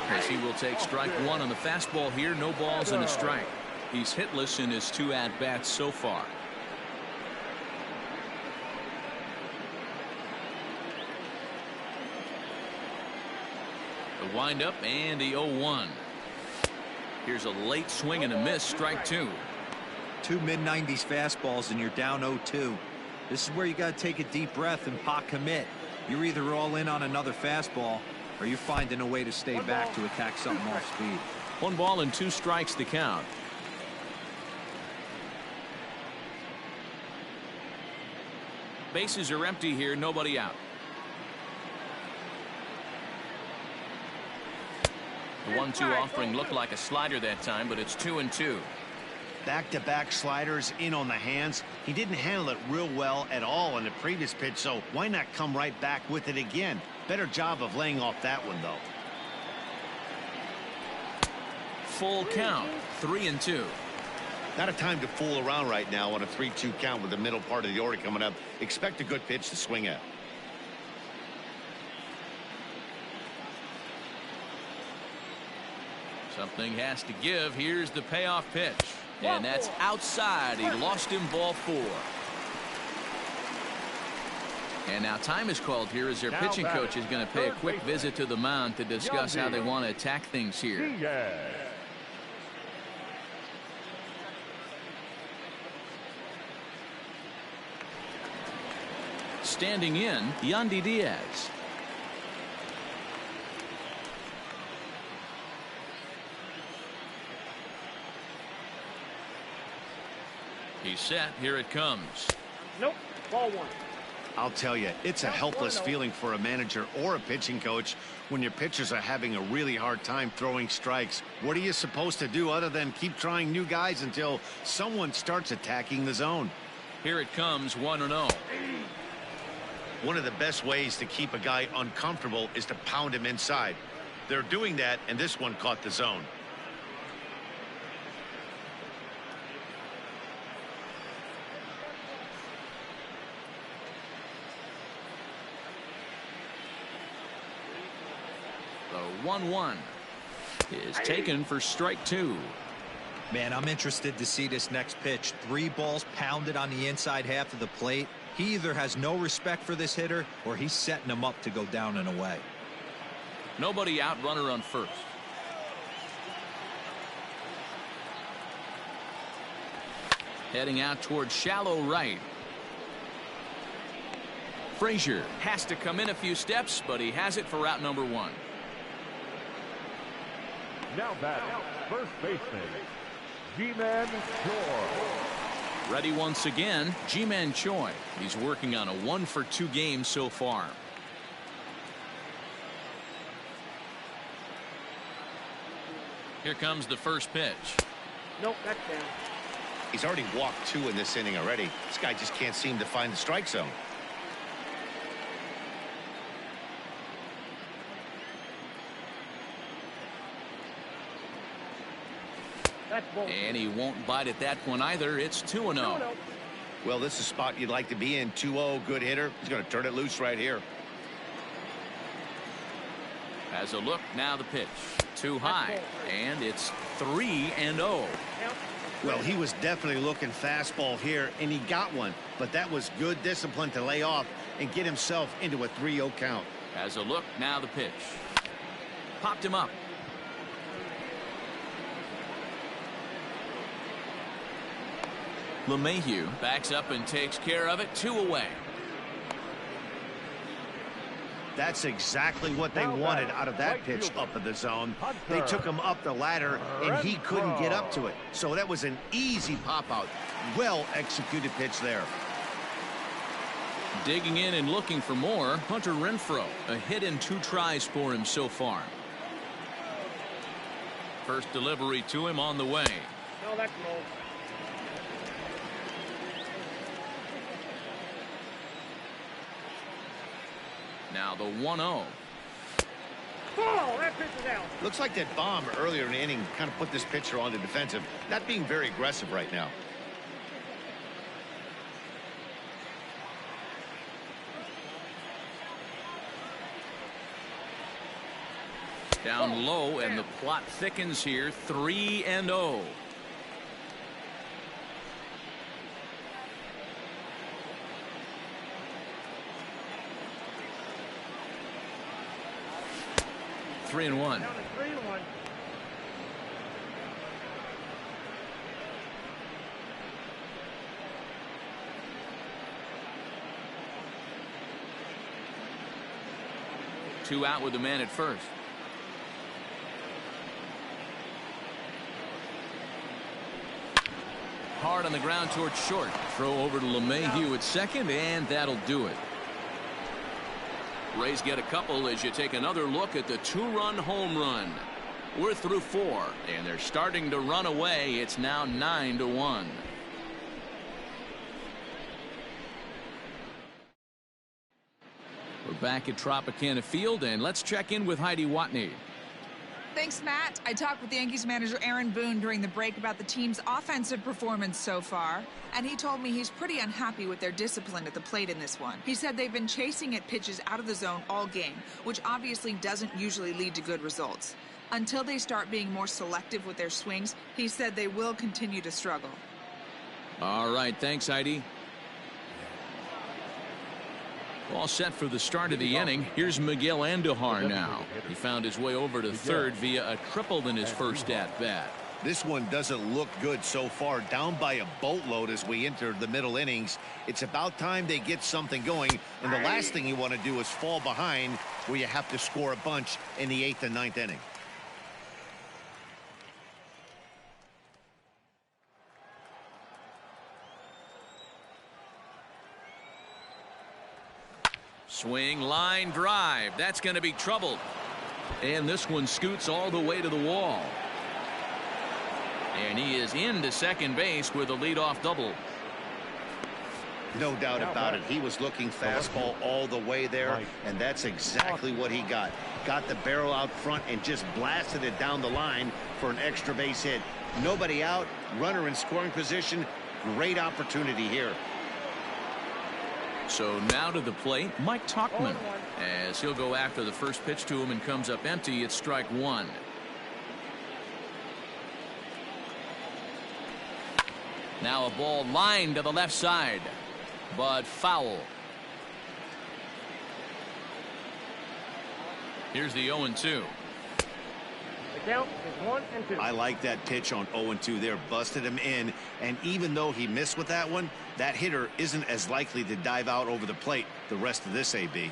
As he will take strike one on the fastball here. No balls and a strike. He's hitless in his 2 at-bats so far. The windup and the 0-1. Here's a late swing and a miss. Strike 2. 2 mid-90s fastballs and you're down 0-2. This is where you got to take a deep breath and pot commit. You're either all in on another fastball or you're finding a way to stay back to attack something off speed. 1 ball and 2 strikes the count. Bases are empty here. Nobody out. The 1-2 offering looked like a slider that time, but it's 2-2. Back-to-back sliders in on the hands. He didn't handle it real well at all on the previous pitch, so why not come right back with it again? Better job of laying off that one, though. Full count, 3-2. Not a time to fool around right now on a 3-2 count with the middle part of the order coming up. Expect a good pitch to swing at. Something has to give. Here's the payoff pitch. And that's outside. He lost him, ball 4. And now time is called here as their pitching coach is going to pay a quick visit to the mound to discuss how they want to attack things here. Standing in, Yandy Diaz. He's set. Here it comes. Nope. Ball 1. I'll tell you, it's a helpless feeling for a manager or a pitching coach when your pitchers are having a really hard time throwing strikes. What are you supposed to do other than keep trying new guys until someone starts attacking the zone? Here it comes, 1-0. One of the best ways to keep a guy uncomfortable is to pound him inside. They're doing that, and this one caught the zone. The 1-1 is taken for strike 2. Man, I'm interested to see this next pitch. 3 balls pounded on the inside half of the plate. He either has no respect for this hitter or he's setting him up to go down and away. Nobody out, runner on first. Heading out towards shallow right. Frazier has to come in a few steps, but he has it for out number 1. Now batting, first baseman, G-Man Choi. Ready once again, G-Man Choi. He's working on a 1-for-2 game so far. Here comes the first pitch. Nope, that's down. He's already walked 2 in this inning already. This guy just can't seem to find the strike zone. That's ball. And he won't bite at that one either. It's 2-0. Well, this is a spot you'd like to be in. 2-0, good hitter. He's going to turn it loose right here. Has a look, now the pitch. Too high, and it's 3-0. Well, he was definitely looking fastball here, and he got one. But that was good discipline to lay off and get himself into a 3-0 count. Has a look, now the pitch. Popped him up. LeMahieu backs up and takes care of it. 2 away. That's exactly what they wanted out of that pitch up in the zone. They took him up the ladder, and he couldn't get up to it. So that was an easy pop-out. Well-executed pitch there. Digging in and looking for more, Hunter Renfroe. A hit in 2 tries for him so far. First delivery to him on the way. No, that's low. Now the 1-0. Oh, that pitch is out. Looks like that bomb earlier in the inning kind of put this pitcher on the defensive. Not being very aggressive right now. Down low, and the plot thickens here. 3-0. Three and one. Down to 3-1. Two out with the man at first. Hard on the ground towards short. Throw over to LeMahieu at second, and that'll do it. Rays get a couple as you take another look at the 2-run home run. We're through 4, and they're starting to run away. It's now 9-1. We're back at Tropicana Field, and let's check in with Heidi Watney. Thanks, Matt. I talked with Yankees manager Aaron Boone during the break about the team's offensive performance so far, and he told me he's pretty unhappy with their discipline at the plate in this one. He said they've been chasing at pitches out of the zone all game, which obviously doesn't usually lead to good results. Until they start being more selective with their swings, he said they will continue to struggle. All right, thanks, Heidi. All set for the start of the inning. Here's Miguel Andujar now. He found his way over to third via a triple in his first at-bat. This one doesn't look good so far. Down by a boatload as we enter the middle innings. It's about time they get something going, and the last thing you want to do is fall behind where you have to score a bunch in the 8th and 9th inning. Swing, line, drive. That's going to be trouble. And this one scoots all the way to the wall. And he is into second base with a leadoff double. No doubt about it. He was looking fastball all the way there, and that's exactly what he got. Got the barrel out front and just blasted it down the line for an extra base hit. Nobody out, runner in scoring position. Great opportunity here. So now to the plate, Mike Tauchman, as he'll go after the first pitch to him and comes up empty. It's strike one. Now a ball lined to the left side, but foul. Here's the 0-2. The count is 1-2. I like that pitch on 0-2 there. Busted him in, and even though he missed with that one, that hitter isn't as likely to dive out over the plate the rest of this AB.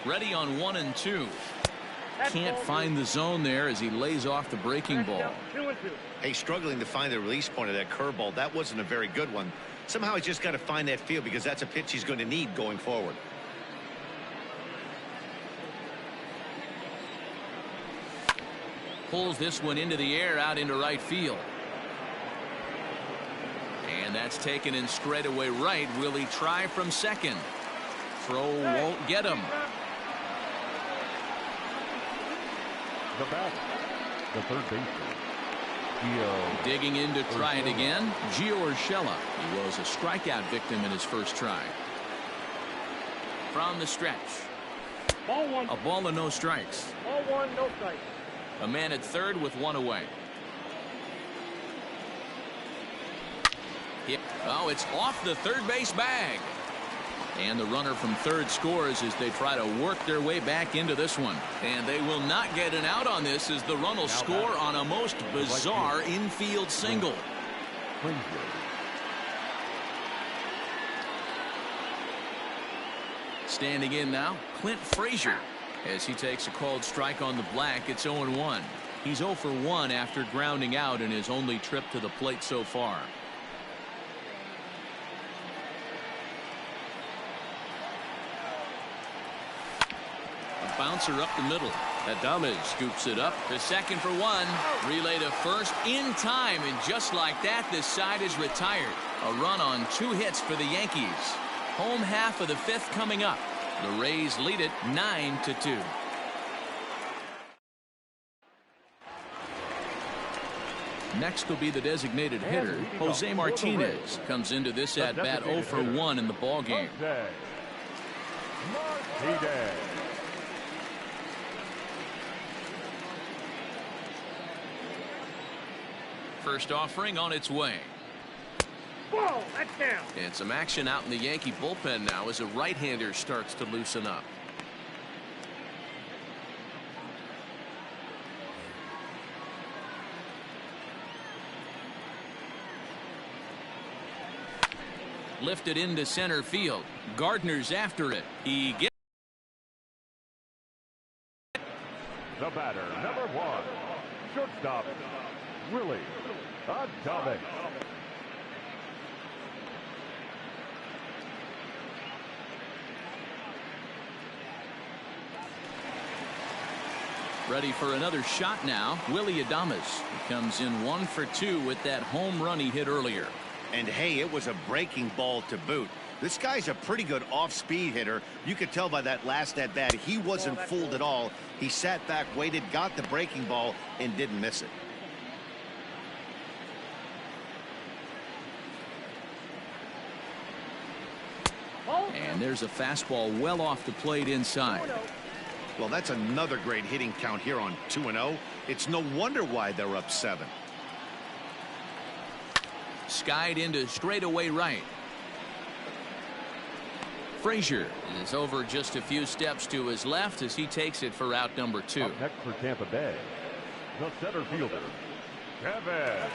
Ready on 1-2. Can't find the zone there as he lays off the breaking ball. 2-2. Hey, struggling to find the release point of that curveball. That wasn't a very good one. Somehow he's just got to find that feel, because that's a pitch he's going to need going forward. Pulls this one into the air out into right field. And that's taken in straightaway right. Will he try from second? Throw won't get him. The batter, the third baseman, Digging in to try it again, Gio Urshela. He was a strikeout victim in his first try. From the stretch. Ball one. A ball and no strikes. Ball one, no strikes. A man at third with one away. Oh, it's off the third base bag. And the runner from third scores as they try to work their way back into this one. And they will not get an out on this as the run will score on a most bizarre infield single. Standing in now, Clint Frazier. As he takes a called strike on the black, it's 0-1. He's 0 for 1 after grounding out in his only trip to the plate so far. A bouncer up the middle. Adames scoops it up to second for 1. Relay to first in time, and just like that, this side is retired. A run on 2 hits for the Yankees. Home half of the 5th coming up. The Rays lead it 9-2. Next will be the designated hitter, Jose Martinez. Comes into this at bat 0 for 1 in the ball game. First offering on its way. Ball, that's down. And some action out in the Yankee bullpen now as a right-hander starts to loosen up. Lifted into center field. Gardner's after it. He gets the batter, number 1, shortstop, Willie Adames. ready for another shot now. Willie Adames. He comes in 1 for 2 with that home run he hit earlier. And hey, it was a breaking ball to boot. This guy's a pretty good off-speed hitter. You could tell by that last at bat he wasn't fooled at all. He sat back, waited, got the breaking ball, and didn't miss it. And there's a fastball well off the plate inside. Well, that's another great hitting count here on 2-0. It's no wonder why they're up 7. Skied into straightaway right. Frazier is over just a few steps to his left as he takes it for out number 2. Up next for Tampa Bay, the center fielder, Kevin.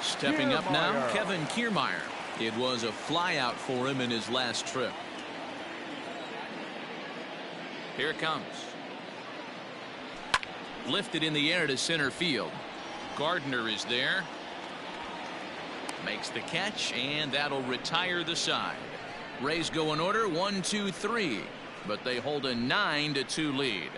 Stepping up now, Kevin Kiermaier. It was a flyout for him in his last trip. Here it comes. Lifted in the air to center field. Gardner is there. Makes the catch, and that'll retire the side. Rays go in order 1, 2, 3, but they hold a 9-2 lead.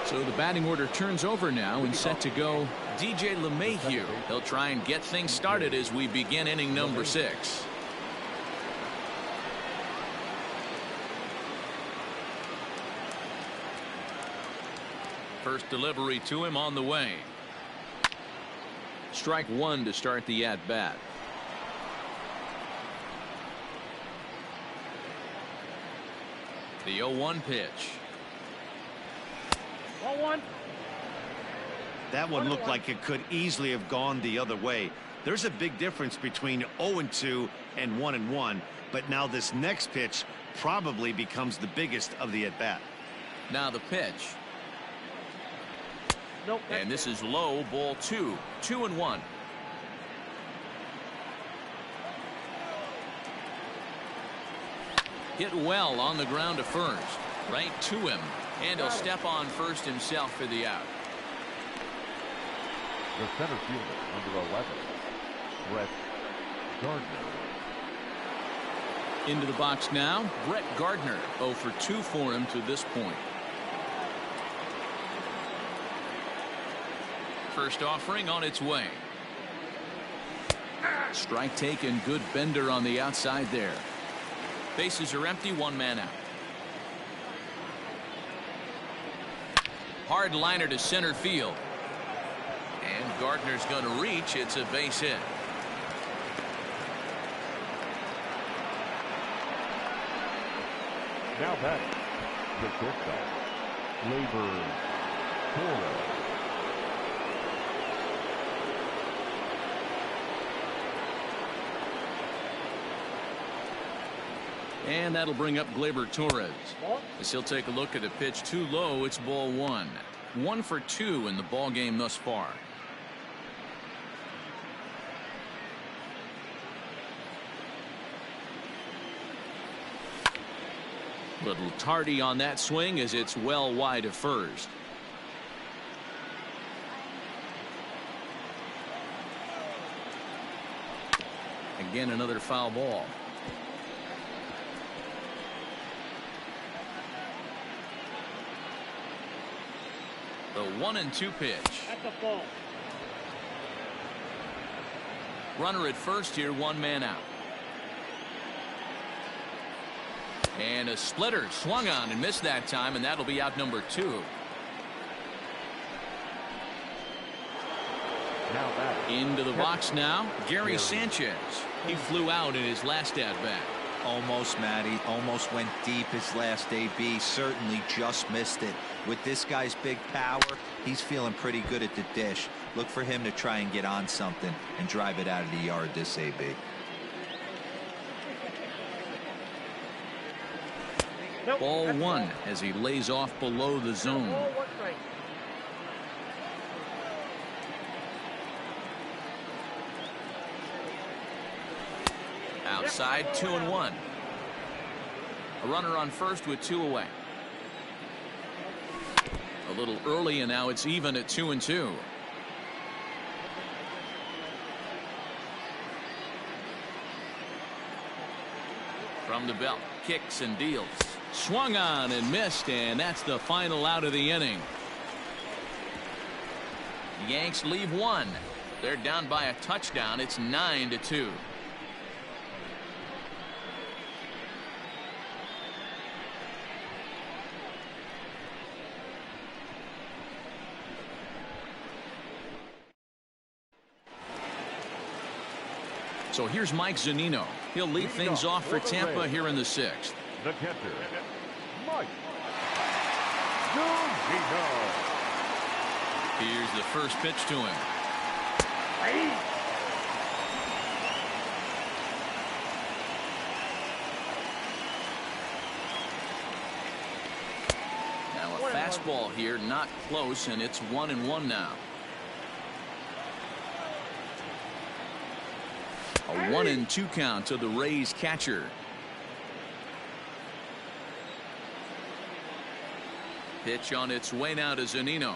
So the batting order turns over now and set to go DJ LeMahieu. He'll try and get things started as we begin inning number 6. First delivery to him on the way. Strike 1 to start the at-bat. The 0-1 pitch. 1-1. That one looked like it could easily have gone the other way. There's a big difference between 0-2 and 1-1, but now this next pitch probably becomes the biggest of the at-bat. Now the pitch. Nope. And this is low, ball 2. 2-1. Hit well on the ground to first. Right to him. And he'll step on first himself for the out. The center fielder, number 11, Brett Gardner. Into the box now, Brett Gardner. 0 for 2 for him to this point. First offering on its way. Strike taken, good bender on the outside there. Bases are empty, 1 man out. hard liner to center field. And Gardner's going to reach. It's a base hit. Now batting, the shortstop, Gleyber Torres. And that'll bring up Gleyber Torres. As he'll take a look at a pitch too low. It's ball one. 1 for 2 in the ball game thus far. Little tardy on that swing as it's well wide of first. Again, another foul ball. The 1-2 pitch. That's a ball. Runner at first here, 1 man out. And a splitter swung on and missed that time, and that'll be out number 2. Now batting. Into the box now, Gary Sanchez. He flew out in his last at bat. Almost, Matty. Almost went deep his last AB. Certainly just missed it. With this guy's big power, he's feeling pretty good at the dish. Look for him to try and get on something and drive it out of the yard this AB. Nope, Ball that's a 1 ball. as he lays off below the zone. Ball, 1 strike. Outside, 2-1. A runner on first with 2 away. A little early, and now it's even at 2-2. From the belt, kicks and deals. Swung on and missed, and that's the final out of the inning. The Yanks leave 1. They're down by a touchdown. It's 9-2. So here's Mike Zunino. He'll lead things off for Tampa here in the 6th. The catcher, Mike Zunino. Here's the first pitch to him. Now a fastball here, not close, and it's 1-1 now. A 1-2 count to the Rays catcher. Pitch on its way now to Zunino.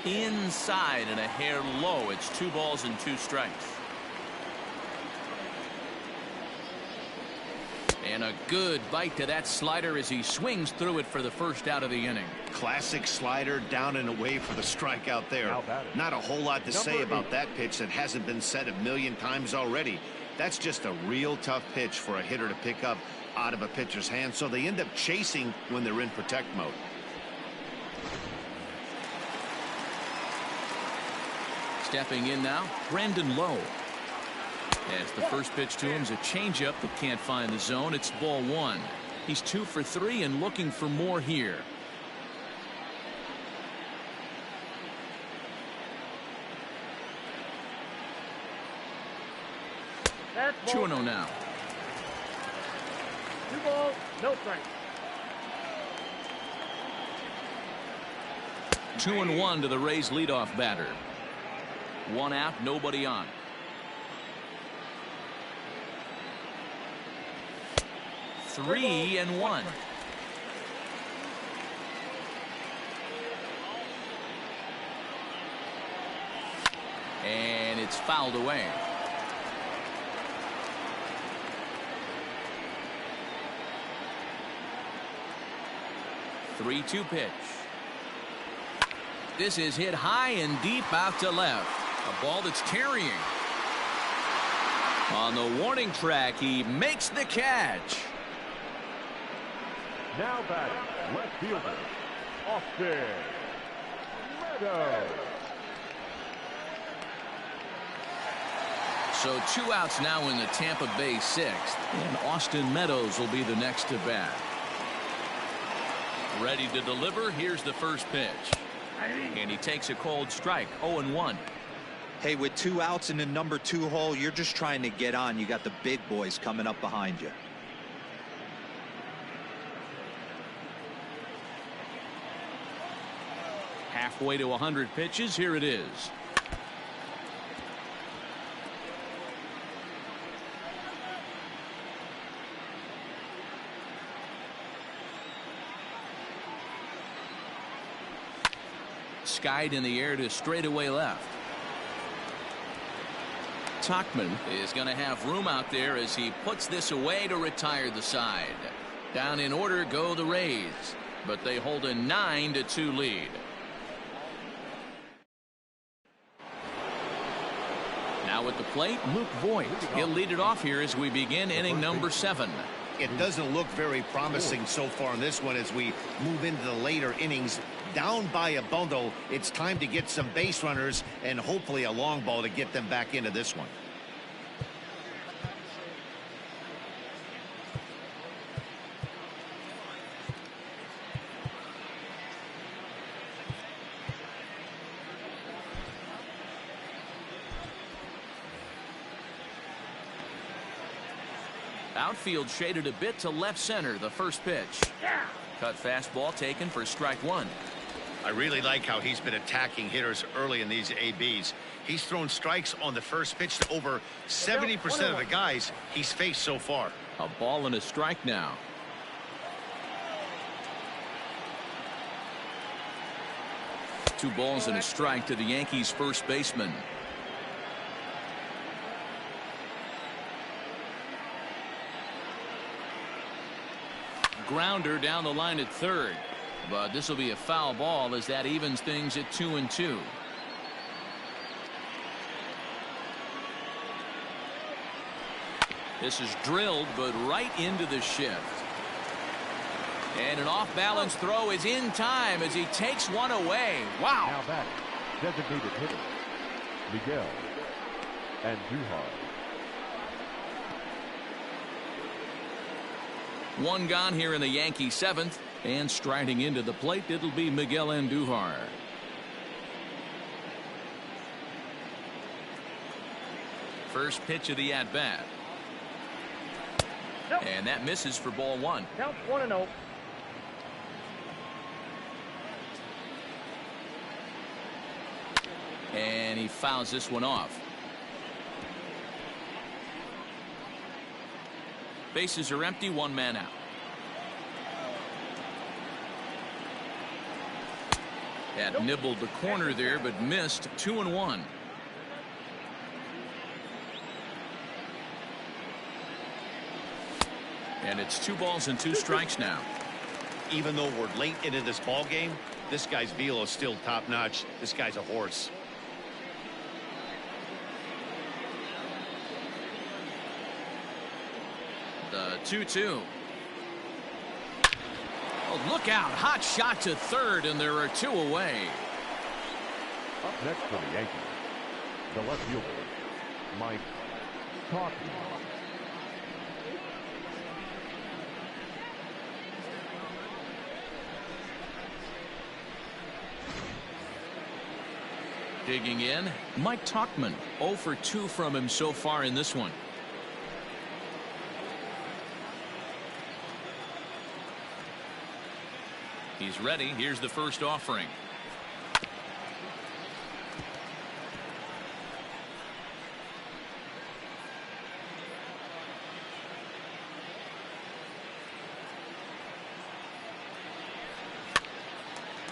Inside and a hair low. It's 2 balls and 2 strikes. And a good bite to that slider as he swings through it for the first out of the inning. Classic slider, down and away for the strikeout there. Not a whole lot to say about that pitch that hasn't been said a million times already. That's just a real tough pitch for a hitter to pick up out of a pitcher's hand, so they end up chasing when they're in protect mode. Stepping in now, Brandon Lowe. As the first pitch to him is a changeup that can't find the zone. It's ball 1. He's 2 for 3 and looking for more here. That's 2-0 now. 2 balls, no strikes. 2-1 to the Rays leadoff batter. 1 out, nobody on. Three and 1. And it's fouled away. The 3-2 pitch. This is hit high and deep out to left. A ball that's carrying. On the warning track, he makes the catch. Now batting, left fielder, Austin Meadows. So 2 outs now in the Tampa Bay sixth, and Austin Meadows will be the next to bat. Ready to deliver. Here's the first pitch, and he takes a cold strike. 0-1. Hey, with 2 outs in the number 2 hole, you're just trying to get on. You got the big boys coming up behind you. Halfway to 100 pitches. Here it is. Skied in the air to straightaway left. Tauchman is going to have room out there as he puts this away to retire the side. Down in order go the Rays, but they hold a 9-2 lead. Now at the plate, Luke Voigt. He'll lead it off here as we begin inning number 7. It doesn't look very promising so far in this one as we move into the later innings. Down by a bundle, it's time to get some base runners and hopefully a long ball to get them back into this one. Outfield shaded a bit to left center. The first pitch. Cut fastball taken for strike 1. I really like how he's been attacking hitters early in these ABs. He's thrown strikes on the first pitch to over 70% of the guys he's faced so far. A ball and a strike now. Two balls and a strike to the Yankees first baseman. Grounder down the line at third, but this will be a foul ball as that evens things at 2-2. This is drilled, but right into the shift. And an off-balance throw is in time as he takes one away. Wow. Now back, designated hitter, Miguel Andujar. One gone here in the Yankee 7th, and striding into the plate, it'll be Miguel Andujar. First pitch of the at-bat. Nope. And that misses for ball 1. Count 1-0. And he fouls this one off. Bases are empty, 1 man out. Had nibbled the corner there, but missed. 2-1. And it's 2 balls and 2 strikes now. Even though we're late into this ball game, this guy's velo is still top notch. This guy's a horse. The 2-2. Oh, look out. Hot shot to third, and there are 2 away. Up next for the Yankees, the left fielder, Mike Tauchman. Digging in, Mike Tauchman. 0 for 2 from him so far in this one. He's ready. Here's the first offering.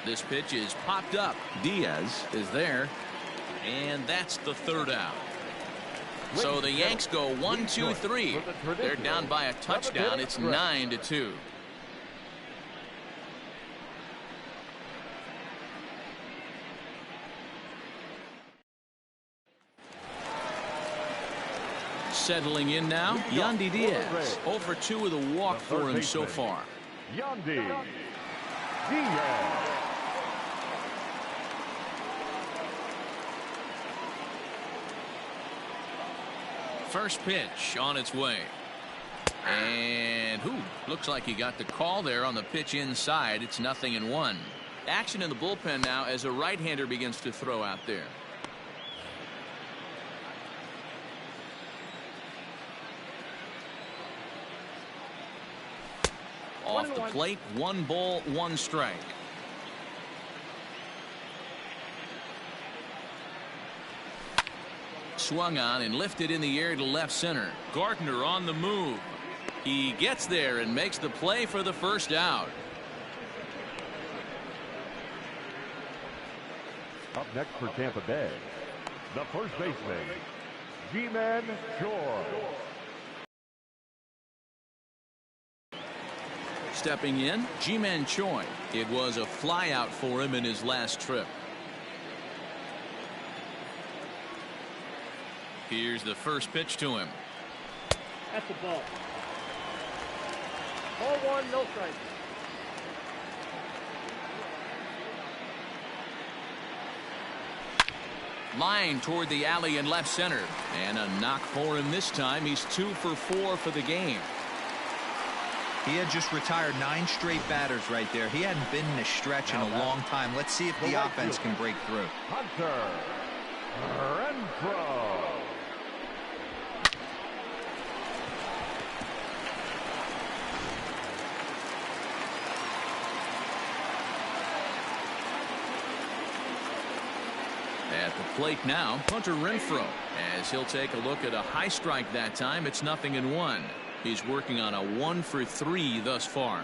This pitch is popped up. Diaz is there, and that's the 3rd out. So the Yanks go 1-2-3. They're down by a touchdown. It's 9-2. Settling in now, Yandy Diaz. 0 for 2 with a walk for him so far. Yandy Diaz. First pitch on its way. And looks like he got the call there on the pitch inside. It's 0-1. Action in the bullpen now as a right-hander begins to throw out there. Off the plate, 1 ball, 1 strike. Swung on and lifted in the air to left center. Gardner on the move. He gets there and makes the play for the first out. Up next for Tampa Bay, the first baseman, G-Man Choi. Stepping in, G-Man Choi. It was a flyout for him in his last trip. Here's the first pitch to him. That's the ball. Ball 1, no strike. Line toward the alley in left center. And a knock for him this time. He's 2 for 4 for the game. He had just retired 9 straight batters right there. He hadn't been in a stretch in a long time. Let's see if the offense can break through. Hunter Renfroe. At the plate now, Hunter Renfroe, as he'll take a look at a high strike that time. It's 0-1. He's working on a 1 for 3 thus far.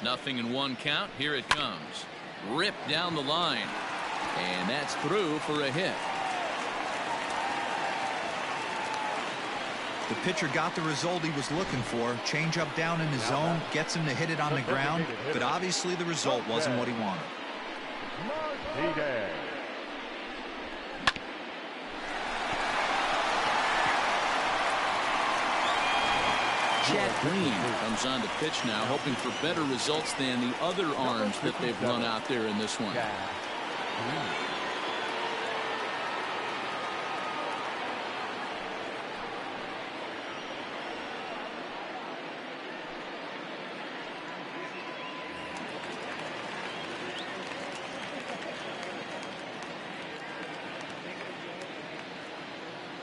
Nothing in 1 count. Here it comes. Ripped down the line. And that's through for a hit. The pitcher got the result he was looking for. Change up down in the zone, gets him to hit it on the ground, but obviously the result wasn't what he wanted. Chad Green comes on to pitch now, hoping for better results than the other arms that they've run out there in this one.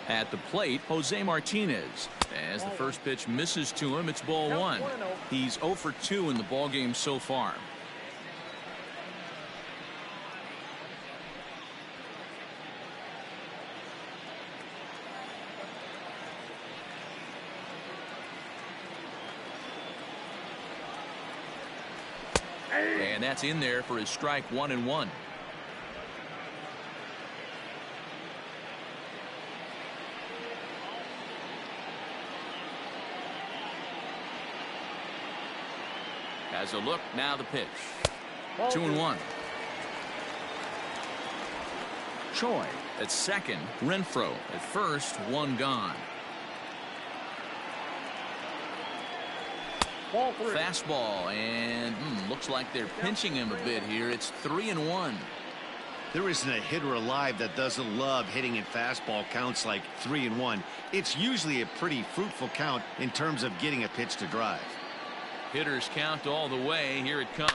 At the plate, Jose Martinez. As the first pitch misses to him, it's ball 1. He's 0 for 2 in the ballgame so far. And that's in there for his strike 1-1. Has a look, now the pitch. 2-1. Choi at second, Renfroe at first, 1 gone. Ball 3. Fastball, and looks like they're pinching him a bit here. It's 3-1. There isn't a hitter alive that doesn't love hitting in fastball counts like 3-1. It's usually a pretty fruitful count in terms of getting a pitch to drive. Hitters count all the way. Here it comes.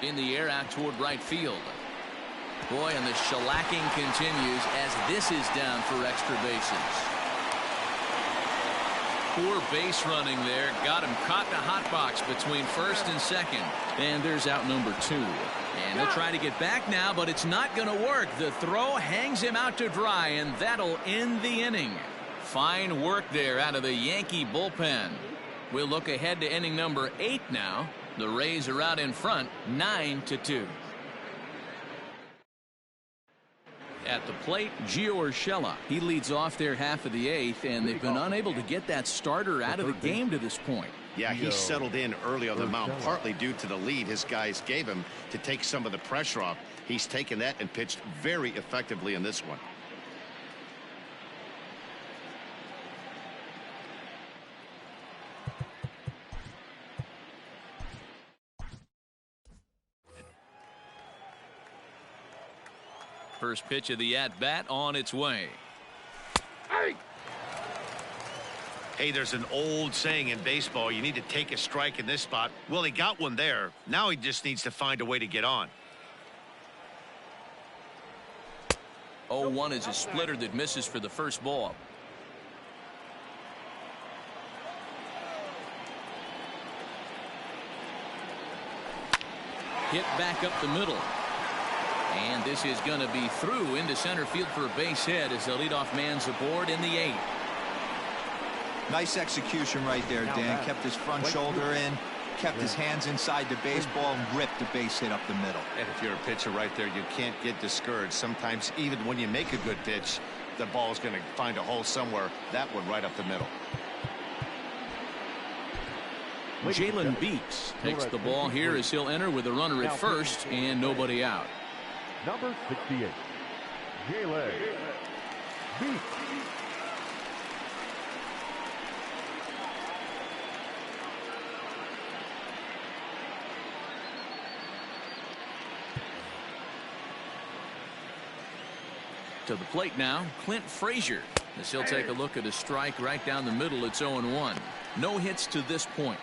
In the air out toward right field. Boy, and the shellacking continues as this is down for extra bases. Poor base running there. Got him caught in a hot box between first and second. And there's out number 2. And he'll try to get back now, but it's not going to work. The throw hangs him out to dry, and that'll end the inning. Fine work there out of the Yankee bullpen. We'll look ahead to inning number 8 now. The Rays are out in front, 9-2. At the plate, Gio Urshela. He leads off their half of the 8th, and they've been unable to get that starter out of the game to this point. Yeah, he settled in early on the mound, partly due to the lead his guys gave him to take some of the pressure off. He's taken that and pitched very effectively in this one. First pitch of the at-bat on its way. Hey, there's an old saying in baseball, you need to take a strike in this spot. Well, he got one there. Now he just needs to find a way to get on. 0-1 is a splitter that misses for the first ball. Hit back up the middle. And this is going to be through into center field for a base hit as the leadoff man's aboard in the 8th. Nice execution right there, Dan. Kept his front shoulder in, kept his hands inside the baseball, and ripped the base hit up the middle. And if you're a pitcher right there, you can't get discouraged. Sometimes even when you make a good pitch, the ball's going to find a hole somewhere. That one right up the middle. Jalen Beeks takes the ball here as he'll enter with a runner at first and nobody out. Number 68, Jalen Beeks. To the plate now, Clint Frazier, as he'll take a look at a strike right down the middle. It's 0-1. No hits to this point.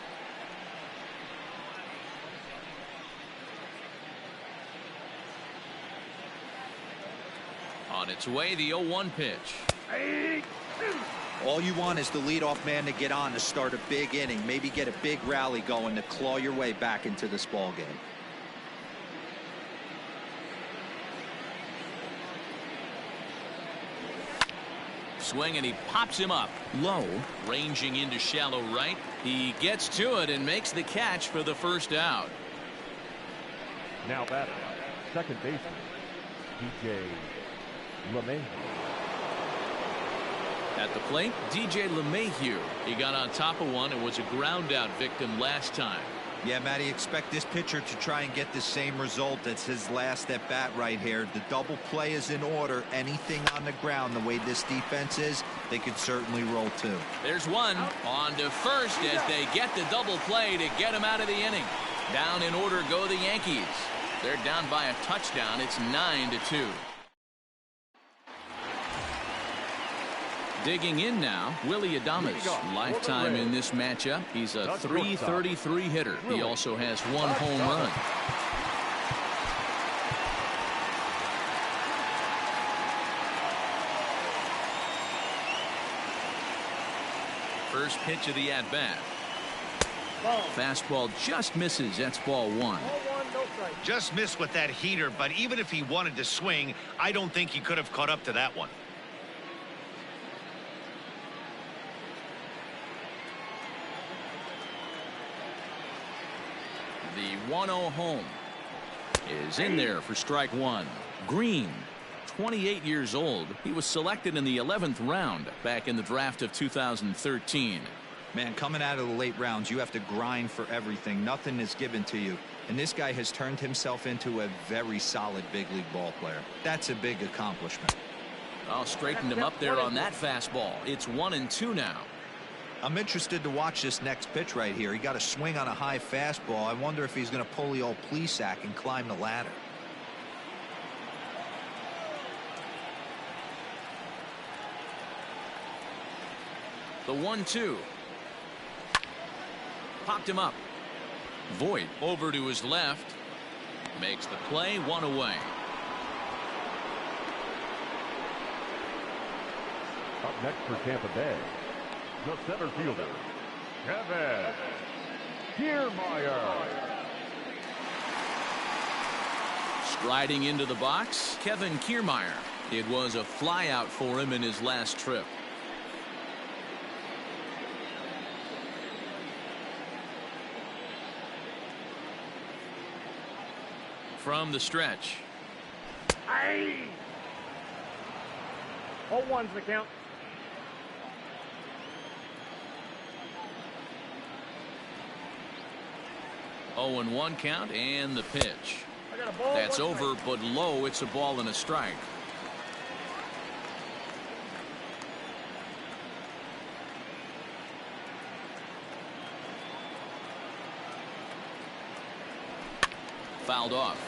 On its way, the 0-1 pitch. All you want is the leadoff man to get on to start a big inning, maybe get a big rally going to claw your way back into this ball game. Swing, and he pops him up low, ranging into shallow right. He gets to it and makes the catch for the first out. Now batting, second baseman, DJ LeMahieu. At the plate, DJ LeMahieu. He got on top of one and was a ground out victim last time. Yeah, Matty, expect this pitcher to try and get the same result. That's his last at bat right here. The double play is in order. Anything on the ground, the way this defense is, they could certainly roll two. There's one on to first as they get the double play to get him out of the inning. Down in order go the Yankees. They're down by a touchdown. It's 9-2. Digging in now, Willie Adames. Lifetime in this matchup. He's a .333 hitter. He also has one home run. First pitch of the at-bat. Fastball just misses. That's ball one. Just missed with that heater, but even if he wanted to swing, I don't think he could have caught up to that one. The 1-0 home is in there for strike one. Green, 28 years old. He was selected in the 11th round back in the draft of 2013. Man, coming out of the late rounds, you have to grind for everything. Nothing is given to you. And this guy has turned himself into a very solid big league ball player. That's a big accomplishment. Oh, straightened him up there on that fastball. It's 1-2 now. I'm interested to watch this next pitch right here. He got a swing on a high fastball. I wonder if he's going to pull the old Plesac and climb the ladder. The 1-2. Popped him up. Voit over to his left. Makes the play, one away. Up next for Tampa Bay, the center fielder, Kevin Kiermaier. Striding into the box, Kevin Kiermaier. It was a flyout for him in his last trip. From the stretch. 0-1's the count. Oh, and 1 count, and the pitch. I got a ball. That's over, but low. It's a ball and a strike. Fouled off.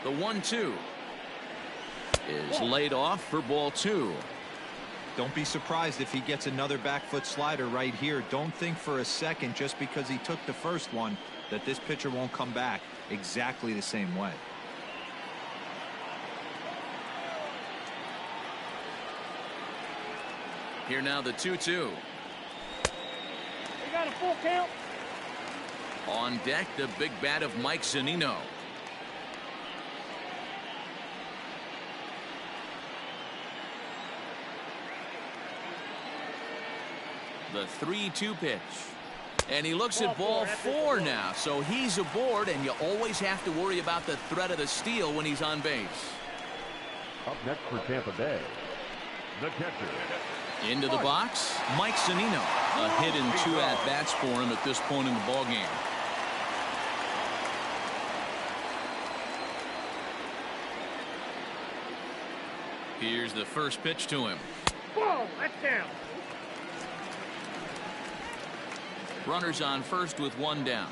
The 1-2 is laid off for ball 2. Don't be surprised if he gets another back foot slider right here. Don't think for a second, just because he took the first one, that this pitcher won't come back exactly the same way. Here now the 2-2. You got a full count. On deck, the big bat of Mike Zunino. The 3-2 pitch. And he looks at ball 4 now. So he's aboard, and you always have to worry about the threat of the steal when he's on base. Up next for Tampa Bay, the catcher. Into the box, Mike Zunino. A hit and 2 at-bats for him at this point in the ballgame. Here's the first pitch to him. Whoa, that's down. Runners on first with 1 down.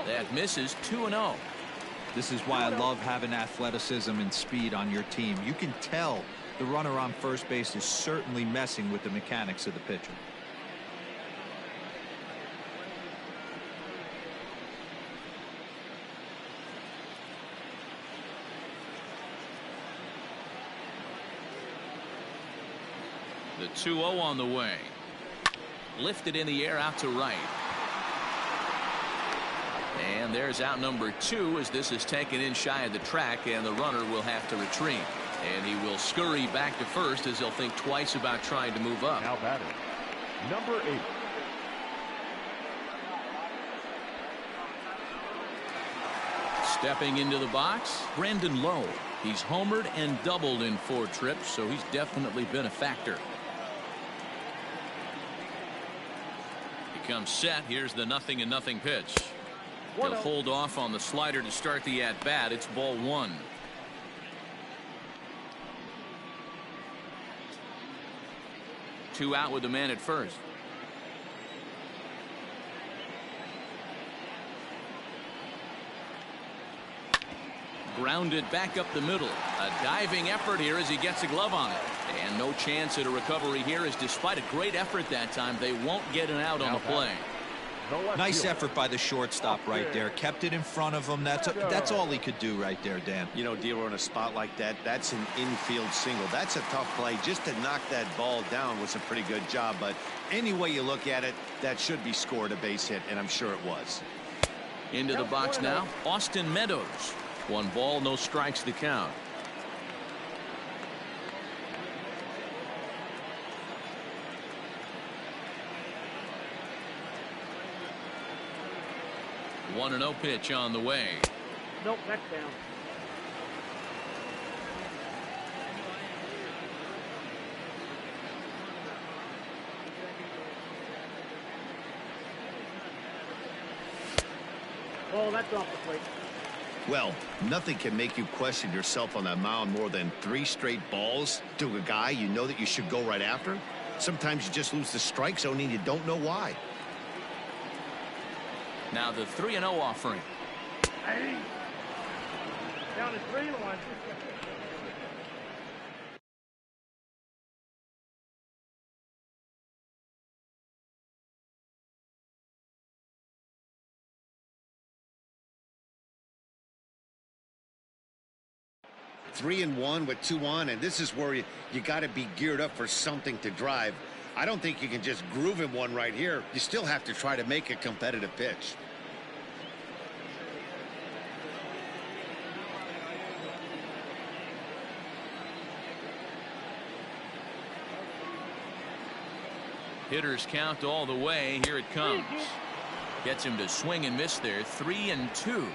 That misses. 2-0. This is why I love having athleticism and speed on your team. You can tell the runner on first base is certainly messing with the mechanics of the pitcher. The 2-0 on the way. Lifted in the air out to right. And there's out number 2 as this is taken in shy of the track, and the runner will have to retreat. And he will scurry back to first as he'll think twice about trying to move up. Now batting, number 8. Stepping into the box, Brandon Lowe. He's homered and doubled in 4 trips, so he's definitely been a factor. He comes set. Here's the 0-0 pitch. He'll hold off on the slider to start the at-bat. It's ball 1. Two out with the man at first. Grounded back up the middle. A diving effort here as he gets a glove on it. And no chance at a recovery here, as despite a great effort that time, they won't get an out on the play. Nice effort by the shortstop right there. Kept it in front of him. That's all he could do right there, Dan. You know, Dealer, in a spot like that, that's an infield single. That's a tough play. Just to knock that ball down was a pretty good job. But any way you look at it, that should be scored a base hit, and I'm sure it was. Into the box now, Austin Meadows. 1 ball, no strikes to count. One 1-0 pitch on the way. Nope, that's down. Oh, that's off the plate. Well, nothing can make you question yourself on that mound more than 3 straight balls to a guy you know that you should go right after. Sometimes you just lose the strike zone and you don't know why. Now the 3-0 offering. Hey. Down to 3-1. Three and one with 2 on, and this is where you got to be geared up for something to drive. I don't think you can just groove him one right here. You still have to try to make a competitive pitch. Hitters count all the way. Here it comes. Gets him to swing and miss there. 3-2.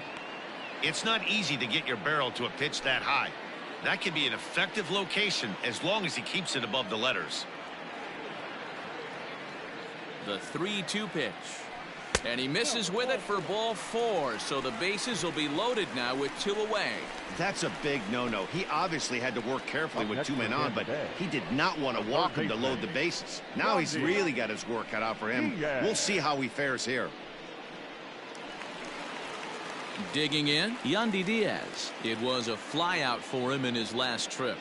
It's not easy to get your barrel to a pitch that high. That can be an effective location as long as he keeps it above the letters. The 3-2 pitch. And he misses with it for ball 4, so the bases will be loaded now with 2 away. That's a big no-no. He obviously had to work carefully with 2 men on, but he did not want to walk him to load the bases. Now he's really got his work cut out for him. We'll see how he fares here. Digging in, Yandy Diaz. It was a flyout for him in his last trip.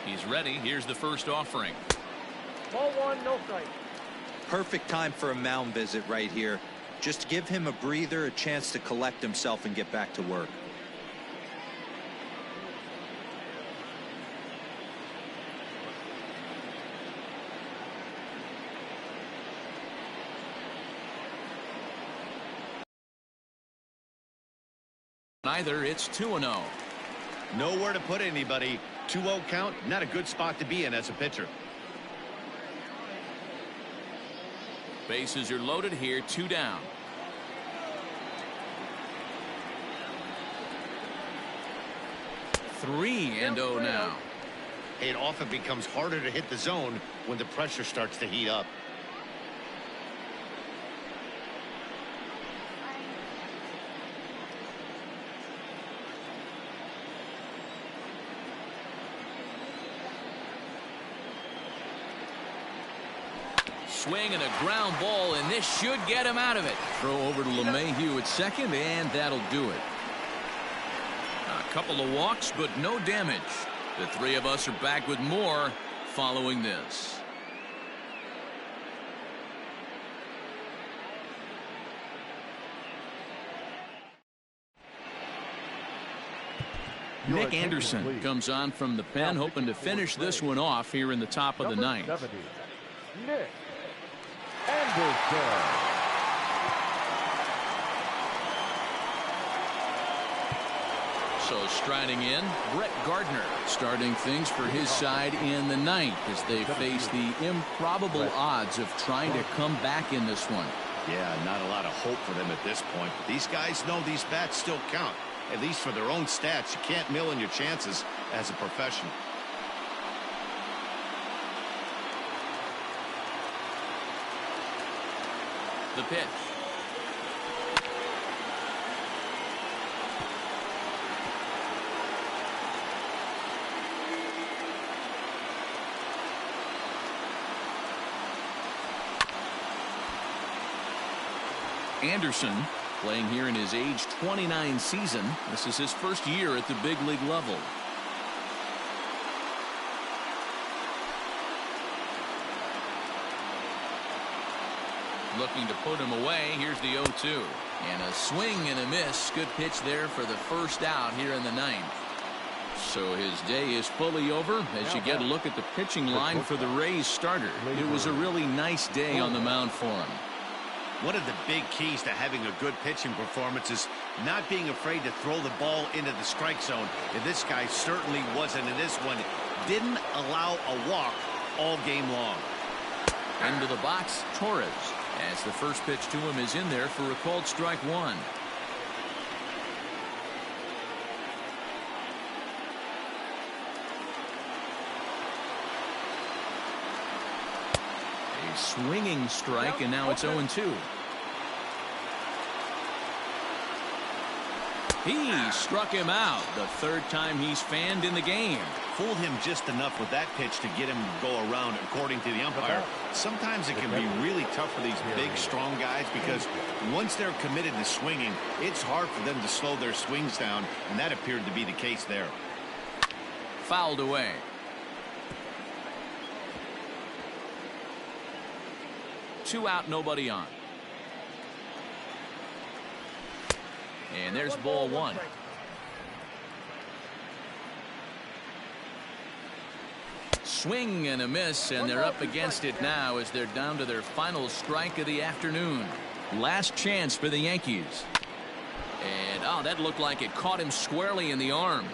He's ready. Here's the first offering. Ball 1, no strike. Perfect time for a mound visit right here. Just give him a breather, a chance to collect himself and get back to work. Neither, it's 2-0. Nowhere to put anybody. 2-0 count, not a good spot to be in as a pitcher. Bases are loaded here, 2 down. Three and 0 now. It often becomes harder to hit the zone when the pressure starts to heat up. Swing and a ground ball, and this should get him out of it. Throw over to LeMahieu at second, and that'll do it. A couple of walks, but no damage. The 3 of us are back with more following this. Nick Anderson comes on from the pen, hoping to finish this one off here in the top of the 9th. Nick Anderson. So striding in, Brett Gardner starting things for his side in the 9th as they face the improbable odds of trying to come back in this one. Yeah, not a lot of hope for them at this point. But these guys know these bats still count, at least for their own stats. You can't mill in your chances as a professional. The pitch. Anderson playing here in his age 29 season. This is his first year at the big league level. Looking to put him away. Here's the 0-2. And a swing and a miss. Good pitch there for the first out here in the 9th. So his day is fully over as you get a look at the pitching line for the Rays starter. It was a really nice day on the mound for him. One of the big keys to having a good pitching performance is not being afraid to throw the ball into the strike zone. And this guy certainly wasn't in this one. Didn't allow a walk all game long. Into the box, Torres, as the first pitch to him is in there for a called strike 1. A swinging strike, and now it's 0-2. He struck him out the 3rd time he's fanned in the game. Fooled him just enough with that pitch to get him to go around, according to the umpire. Sometimes it can be really tough for these big, strong guys because once they're committed to swinging, it's hard for them to slow their swings down, and that appeared to be the case there. Fouled away. Two out, nobody on. And there's ball 1. Swing and a miss, and they're up against it now as they're down to their final strike of the afternoon. Last chance for the Yankees. And oh, that looked like it caught him squarely in the arm.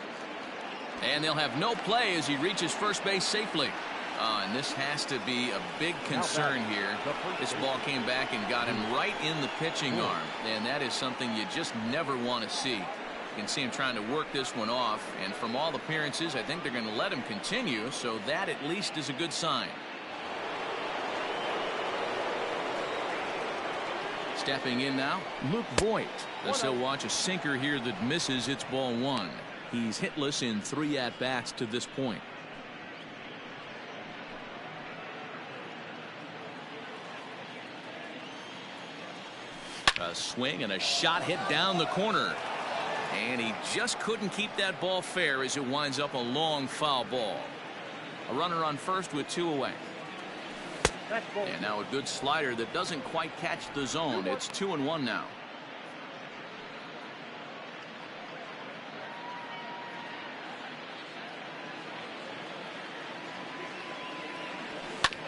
And they'll have no play as he reaches first base safely. And this has to be a big concern here. This ball came back and got him right in the pitching arm, and that is something you just never want to see. You can see him trying to work this one off, and from all appearances, I think they're going to let him continue, so that at least is a good sign. Stepping in now, Luke Voigt. As he'll watch a sinker here that misses. It's ball 1. He's hitless in 3 at-bats to this point. A swing and a shot hit down the corner. And he just couldn't keep that ball fair as it winds up a long foul ball. A runner on first with 2 away. And now a good slider that doesn't quite catch the zone. It's 2-1 now.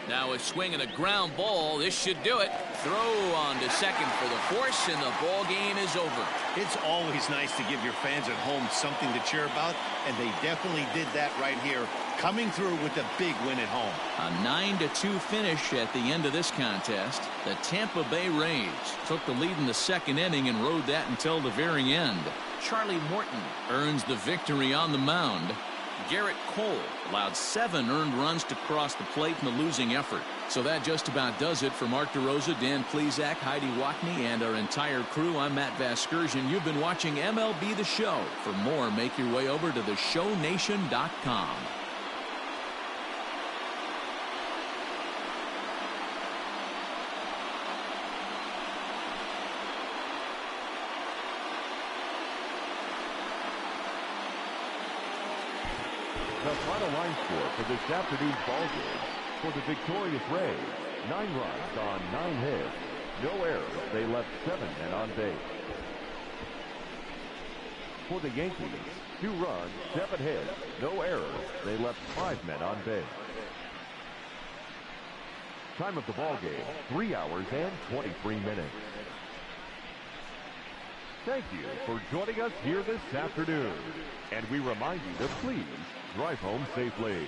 Now a swing and a ground ball. This should do it. Throw on to second for the force, and the ball game is over. It's always nice to give your fans at home something to cheer about, and they definitely did that right here, coming through with a big win at home. A 9-2 finish at the end of this contest. The Tampa Bay Rays took the lead in the second inning and rode that until the very end. Charlie Morton earns the victory on the mound. Garrett Cole allowed 7 earned runs to cross the plate in the losing effort. So that just about does it for Mark DeRosa, Dan Plesac, Heidi Watney, and our entire crew. I'm Matt Vasgersian. You've been watching MLB The Show. For more, make your way over to theshownation.com. The final line score for this afternoon's ball game for the victorious Rays: 9 runs on 9 hits, no errors. They left 7 men on base. For the Yankees, 2 runs, 7 hits, no errors. They left 5 men on base. Time of the ball game: 3 hours and 23 minutes. Thank you for joining us here this afternoon, and we remind you to please drive home safely.